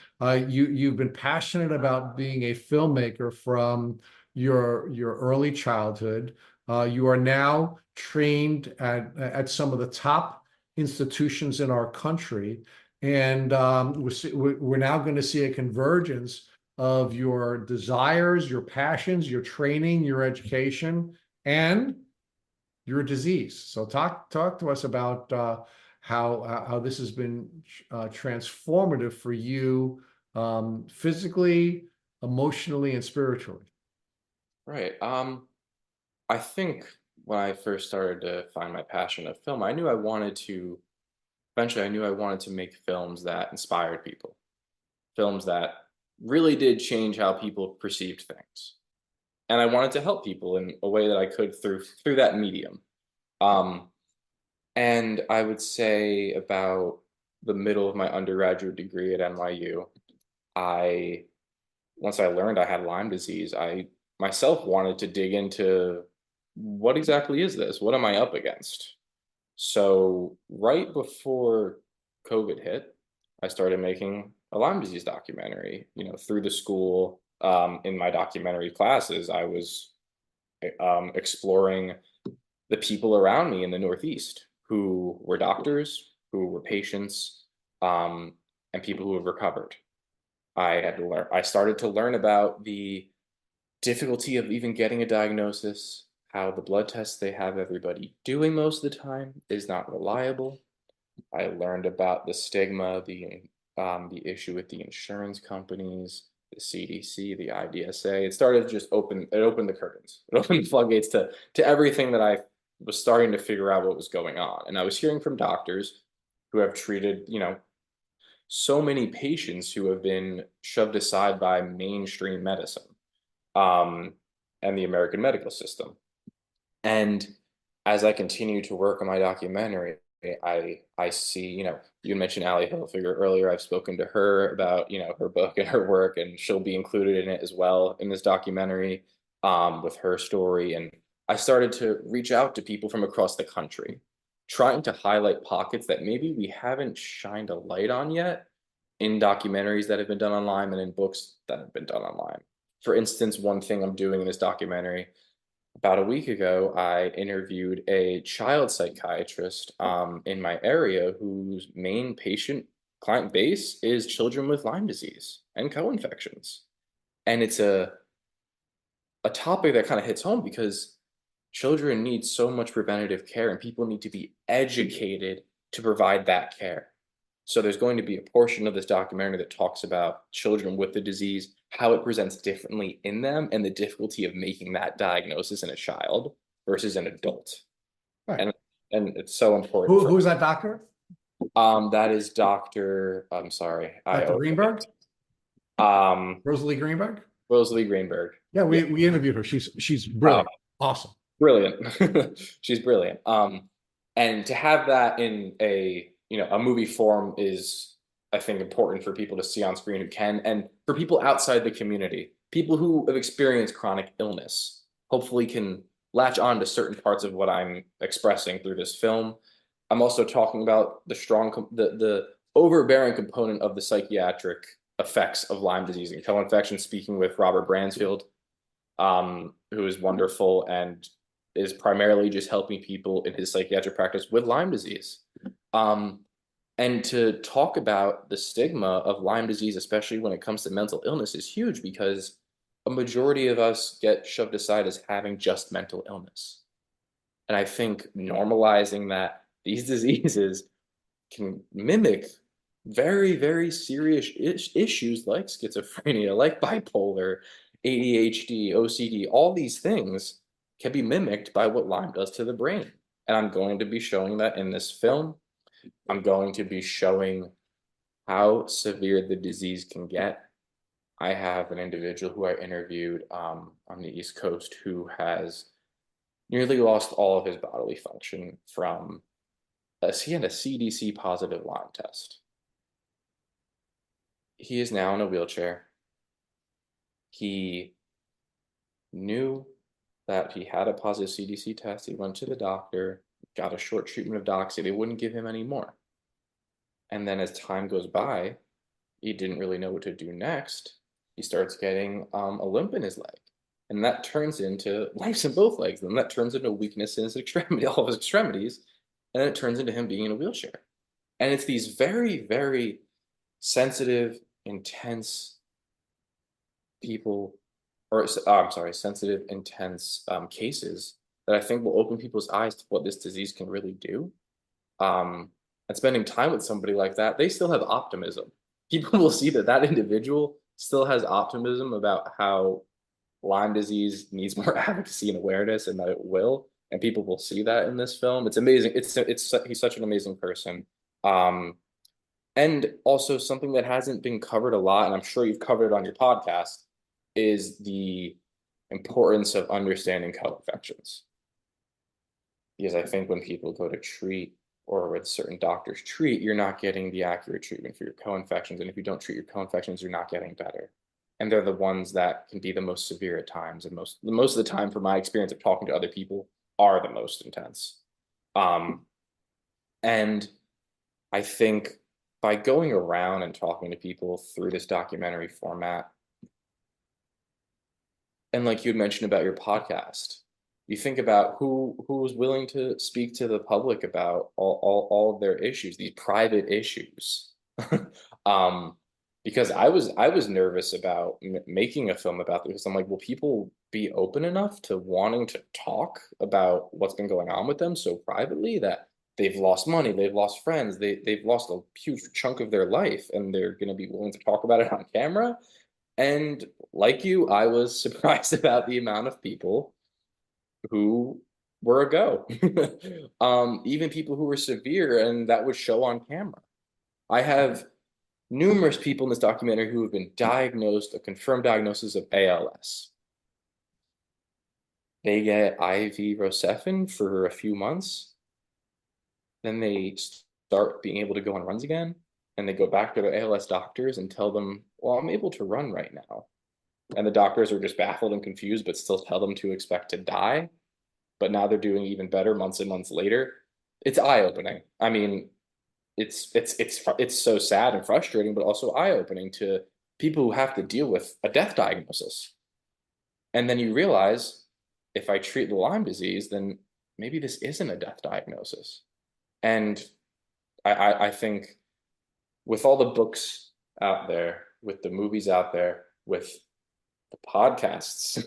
you've been passionate about being a filmmaker from your early childhood. You are now trained at some of the top institutions in our country, and we're now going to see a convergence of your desires, your passions, your training, your education, and your disease. So talk to us about how this has been transformative for you, physically, emotionally, and spiritually. Right. I think when I first started to find my passion of film, I knew I wanted to eventually I knew I wanted to make films that inspired people, films that really did change how people perceived things. And I wanted to help people in a way that I could through that medium. Um, and I would say about the middle of my undergraduate degree at NYU, I once I learned I had Lyme disease, myself wanted to dig into what exactly is this? What am I up against? So right before COVID hit, I started making a Lyme disease documentary. Through the school, in my documentary classes, I was exploring the people around me in the Northeast who were doctors, who were patients, and people who have recovered. I had to learn. I started to learn about the difficulty of even getting a diagnosis, how the blood tests they have everybody doing most of the time is not reliable. I learned about the stigma, the issue with the insurance companies, the CDC, the IDSA. It started to just it opened the curtains. It opened the floodgates to everything that I was starting to figure out what was going on. And I was hearing from doctors who have treated, so many patients who have been shoved aside by mainstream medicine, um, and the American medical system. And as I continue to work on my documentary, I see, you mentioned Allie Hilfiger earlier. I've spoken to her about, her book and her work, and she'll be included in it as well in this documentary, with her story. And I started to reach out to people from across the country, trying to highlight pockets that maybe we haven't shined a light on yet in documentaries that have been done on Lyme and in books that have been done on Lyme. For instance, one thing I'm doing in this documentary, about a week ago, I interviewed a child psychiatrist, in my area whose main patient client base is children with Lyme disease and co-infections. And it's a topic that kind of hits home because children need so much preventative care and people need to be educated to provide that care. So there's going to be a portion of this documentary that talks about children with the disease, how it presents differently in them, and the difficulty of making that diagnosis in a child versus an adult. Right. And it's so important Who's that doctor? that is Dr. I'm sorry. Dr. Greenberg? Um Rosalie Greenberg? Rosalie Greenberg. Yeah, Yeah. we interviewed her. She's Oh, brilliant. Awesome. brilliant. She's brilliant. And to have that in a movie form is, I think, important for people to see on screen who can, and for people outside the community, people who have experienced chronic illness, hopefully can latch on to certain parts of what I'm expressing through this film. I'm also talking about the overbearing component of the psychiatric effects of Lyme disease and co-infection, speaking with Robert Bransfield, who is wonderful and is primarily just helping people in his psychiatric practice with Lyme disease. And to talk about the stigma of Lyme disease, especially when it comes to mental illness, is huge because a majority of us get shoved aside as having just mental illness. And I think normalizing that these diseases can mimic very, very serious issues like schizophrenia, like bipolar, ADHD, OCD, all these things can be mimicked by what Lyme does to the brain. And I'm going to be showing that in this film. I'm going to be showing how severe the disease can get. I have an individual who I interviewed, on the East Coast who has nearly lost all of his bodily function from he had a CDC positive Lyme test. He is now in a wheelchair. He knew that he had a positive CDC test. He went to the doctor, got a short treatment of doxy. They wouldn't give him any more. And then as time goes by, he didn't really know what to do next. He starts getting a limp in his leg. And that turns into lumps in both legs. And that turns into weakness in his extremity, all of his extremities. And then it turns into him being in a wheelchair. And it's these very, very sensitive, intense people, or I'm sorry, sensitive, intense cases that I think will open people's eyes to what this disease can really do. And spending time with somebody like that, they still have optimism. People will see that that individual still has optimism about how Lyme disease needs more advocacy and awareness, and that it will. And people will see that in this film. It's amazing. He's such an amazing person. And also something that hasn't been covered a lot, and I'm sure you've covered it on your podcast, is the importance of understanding co-infections. Because I think when people go to treat, or with certain doctors treat, you're not getting the accurate treatment for your co-infections. And if you don't treat your co-infections, you're not getting better. and they're the ones that can be the most severe at times, and most of the time, from my experience of talking to other people, are the most intense. And I think by going around and talking to people through this documentary format, and like you had mentioned about your podcast, you think about who's willing to speak to the public about all of their issues, these private issues. um, because I was nervous about making a film about this, because I'm like, will people be open enough to wanting to talk about what's been going on with them so privately, that they've lost money, they've lost friends, they've lost a huge chunk of their life, and they're going to be willing to talk about it on camera? And like you, I was surprised about the amount of people who were a go. Even people who were severe and that would show on camera. I have numerous people in this documentary who have been diagnosed, a confirmed diagnosis of ALS. They get IV Rocephin for a few months, then they start being able to go on runs again, and they go back to their ALS doctors and tell them, well, I'm able to run right now. And the doctors are just baffled and confused, but still tell them to expect to die. But now they're doing even better months and months later. It's eye-opening. I mean, it's so sad and frustrating, but also eye-opening to people who have to deal with a death diagnosis. And then you realize, if I treat the Lyme disease, then maybe this isn't a death diagnosis. And I think with all the books out there, with the movies out there, with the podcasts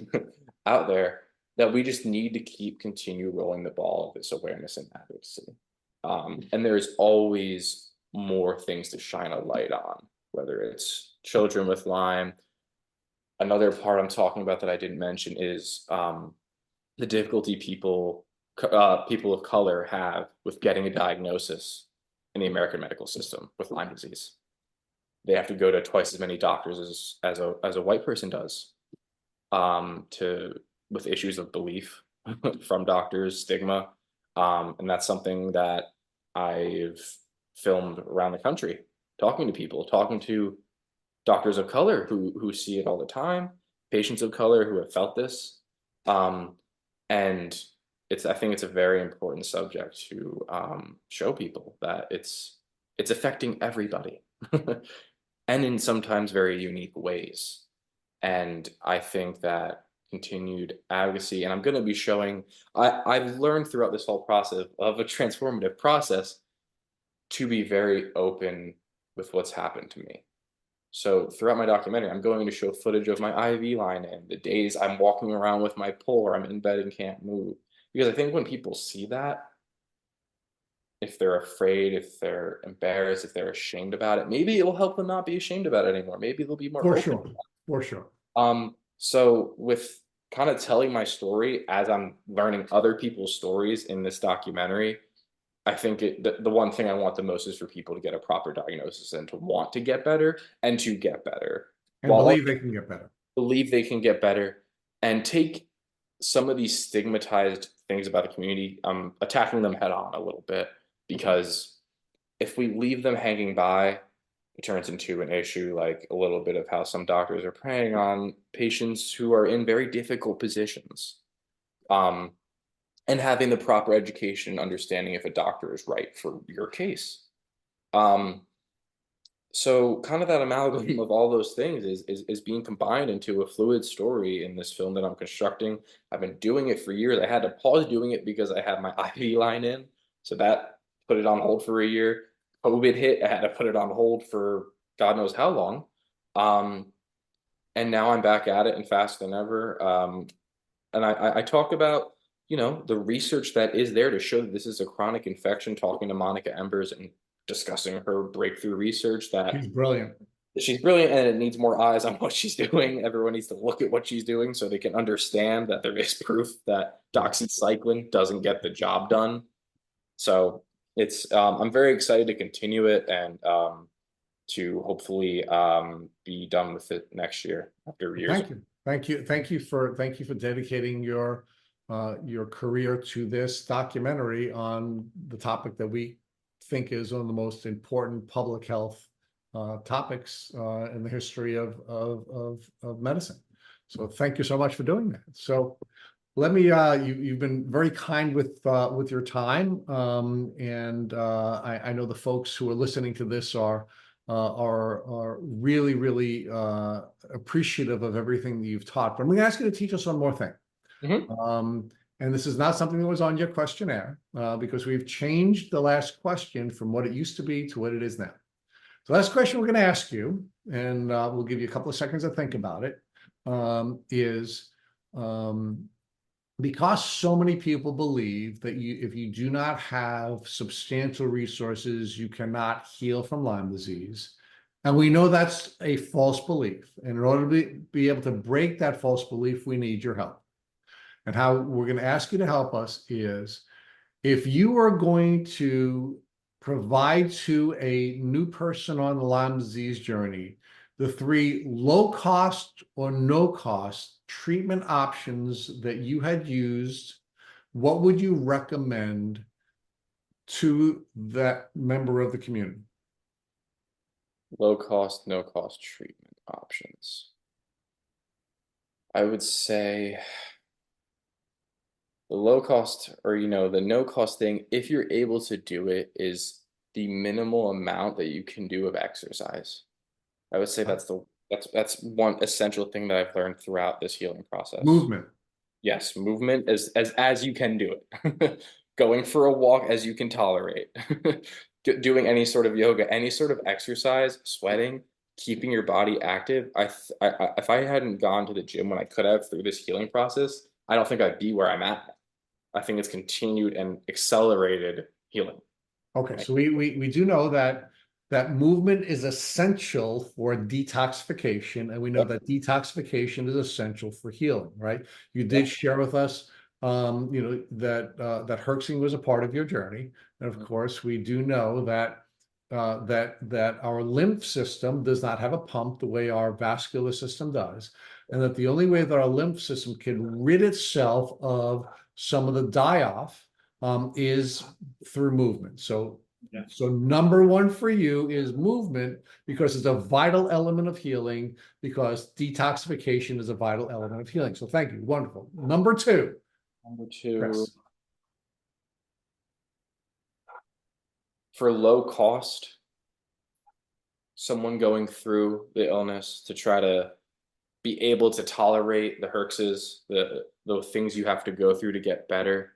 out there, that we just need to continue rolling the ball of this awareness and advocacy. And there's always more things to shine a light on, whether it's children with Lyme. Another part I'm talking about that I didn't mention is the difficulty people of color have with getting a diagnosis in the American medical system with Lyme disease. They have to go to twice as many doctors as a white person does, with issues of belief from doctors, stigma. And that's something that I've filmed around the country, talking to people, talking to doctors of color who see it all the time, patients of color who have felt this. And I think it's a very important subject to show people that it's affecting everybody, and in sometimes very unique ways. And I think that continued advocacy, and I'm going to be showing, I've learned throughout this whole process of a transformative process to be very open with what's happened to me. So throughout my documentary, I'm going to show footage of my IV line in, the days I'm walking around with my pole, or I'm in bed and can't move. Because I think when people see that, if they're afraid, if they're embarrassed, if they're ashamed about it, maybe it'll help them not be ashamed about it anymore. Maybe they'll be more For open. sure. For sure. So with kind of telling my story as I'm learning other people's stories in this documentary, I think the one thing I want the most is for people to get a proper diagnosis and to want to get better and to get better. And While believe they can get better. believe they can get better, and take some of these stigmatized things about the community, attacking them head on a little bit, because if we leave them hanging by, it turns into an issue, like a little bit of how some doctors are preying on patients who are in very difficult positions. And having the proper education and understanding if a doctor is right for your case. So kind of that amalgam of all those things is being combined into a fluid story in this film that I'm constructing. I've been doing it for years. I had to pause doing it because I had my IV line in, so that put it on hold for a year. COVID hit, I had to put it on hold for God knows how long. And now I'm back at it and faster than ever. And I talk about, the research that is there to show that this is a chronic infection, talking to Monica Embers and discussing her breakthrough research that She's brilliant. she's brilliant, and it needs more eyes on what she's doing. Everyone needs to look at what she's doing so they can understand that there is proof that doxycycline doesn't get the job done. So I'm very excited to continue it, and to hopefully be done with it next year after years. Thank you for dedicating your career to this documentary on the topic that we think is one of the most important public health topics in the history of medicine. So thank you so much for doing that. So let me, you've been very kind with your time. And I know the folks who are listening to this are really, really appreciative of everything that you've taught. But I'm going to ask you to teach us one more thing. Mhm. And this is not something that was on your questionnaire because we've changed the last question from what it used to be to what it is now. The last question we're going to ask you, and we'll give you a couple of seconds to think about it, is because so many people believe that if you do not have substantial resources, you cannot heal from Lyme disease. And we know that's a false belief. And in order to be able to break that false belief, we need your help. And how we're going to ask you to help us is if you are going to provide to a new person on the Lyme disease journey the 3 low cost or no cost treatment options that you had used, what would you recommend to that member of the community? Low cost, no cost treatment options. I would say the low cost, or the no cost thing, if you're able to do it, is the minimal amount that you can do of exercise. I would say that's one essential thing that I've learned throughout this healing process. Movement. Yes, movement as you can do it. Going for a walk as you can tolerate. Doing any sort of yoga, any sort of exercise, sweating, keeping your body active. If I hadn't gone to the gym when I could have through this healing process, I don't think I'd be where I'm at. I think it's continued and accelerated healing. Okay, so we do know that movement is essential for detoxification, and we know Yep. that detoxification is essential for healing, right? You did Yep. share with us, that herxing was a part of your journey, and of course, we do know that our lymph system does not have a pump the way our vascular system does, and that the only way that our lymph system can rid itself of some of the die-off is through movement. So number 1 for you is movement because it's a vital element of healing, because detoxification is a vital element of healing. So thank you. Wonderful. Number 2, Number 2, Chris. for low cost, someone going through the illness to try to be able to tolerate the herxes, the things you have to go through to get better.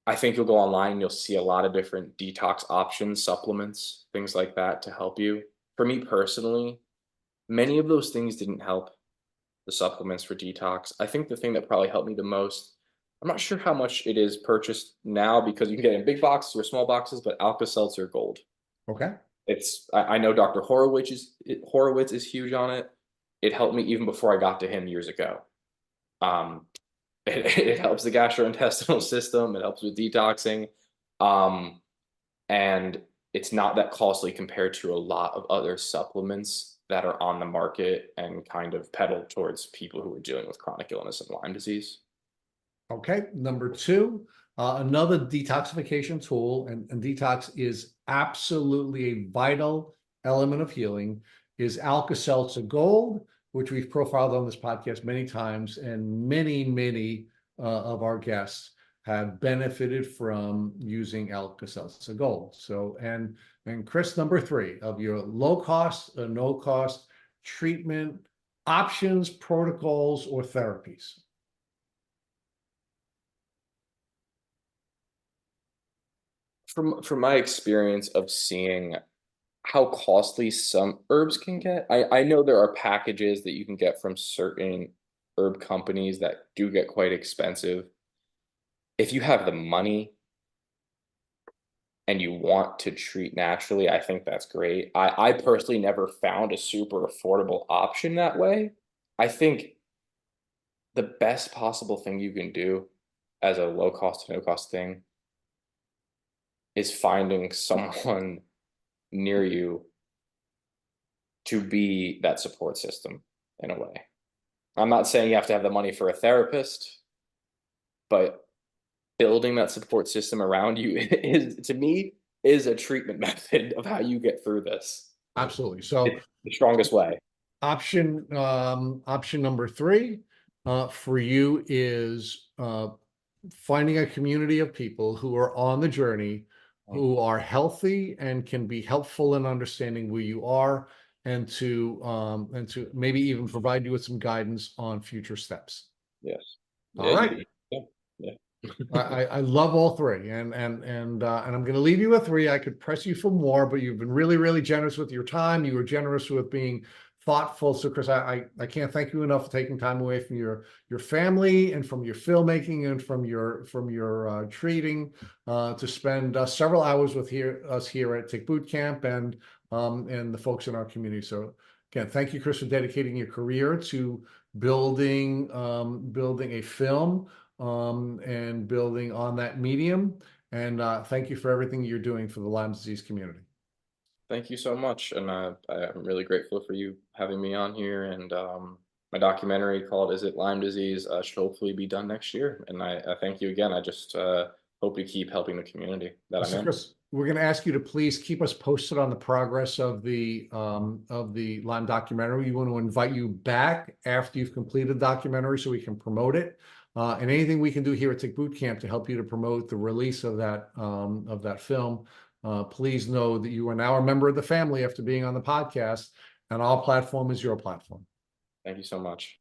I think you'll go online and you'll see a lot of different detox options, supplements, things like that to help you. For me personally, many of those things didn't help, the supplements for detox. I think the thing that probably helped me the most, I'm not sure how much it is purchased now because you can get it in big boxes or small boxes, but Alka-Seltzer Gold. Okay. I know Dr. Horowitz is huge on it. It helped me even before I got to him years ago. Um, it helps the gastrointestinal system. It helps with detoxing. And it's not that costly compared to a lot of other supplements that are on the market and kind of peddled towards people who are dealing with chronic illness and Lyme disease. Okay. Number 2, another detoxification tool, and detox is absolutely a vital element of healing, is Alka-Seltzer Gold, which we've profiled on this podcast many times, and many of our guests have benefited from using Alka-Seltzer Gold. So, and Chris, number 3 of your low cost or no cost treatment options, protocols, or therapies. From my experience of seeing how costly some herbs can get, I know there are packages that you can get from certain herb companies that do get quite expensive. If you have the money and you want to treat naturally, I think that's great. I personally never found a super affordable option that way. I think the best possible thing you can do as a low cost to no cost thing is finding someone near you to be that support system in a way. I'm not saying you have to have the money for a therapist, but building that support system around you is, to me, is a treatment method of how you get through this. Absolutely. So It's the strongest way. option number three for you is finding a community of people who are on the journey, who are healthy and can be helpful in understanding where you are, and to maybe even provide you with some guidance on future steps. Yes. All right. Yeah. Yeah. I love all three, and I'm going to leave you with three. I could press you for more, but you've been really, really generous with your time. You were generous with being thoughtful. So, Chris, I can't thank you enough for taking time away from your family and from your filmmaking and from your treating to spend several hours with us here at Tick Boot Camp and the folks in our community. So, again, thank you, Chris, for dedicating your career to building a film and building on that medium. And thank you for everything you're doing for the Lyme disease community. Thank you so much, and I'm really grateful for you having me on here. And my documentary called "Is It Lyme Disease?" Should hopefully be done next year. And I thank you again. I just hope to keep helping the community that I'm in. Chris, we're going to ask you to please keep us posted on the progress of the Lyme documentary. We want to invite you back after you've completed the documentary so we can promote it. And anything we can do here at Tick Boot Camp to help you to promote the release of that film. Please know that you are now a member of the family after being on the podcast, and our platform is your platform. Thank you so much.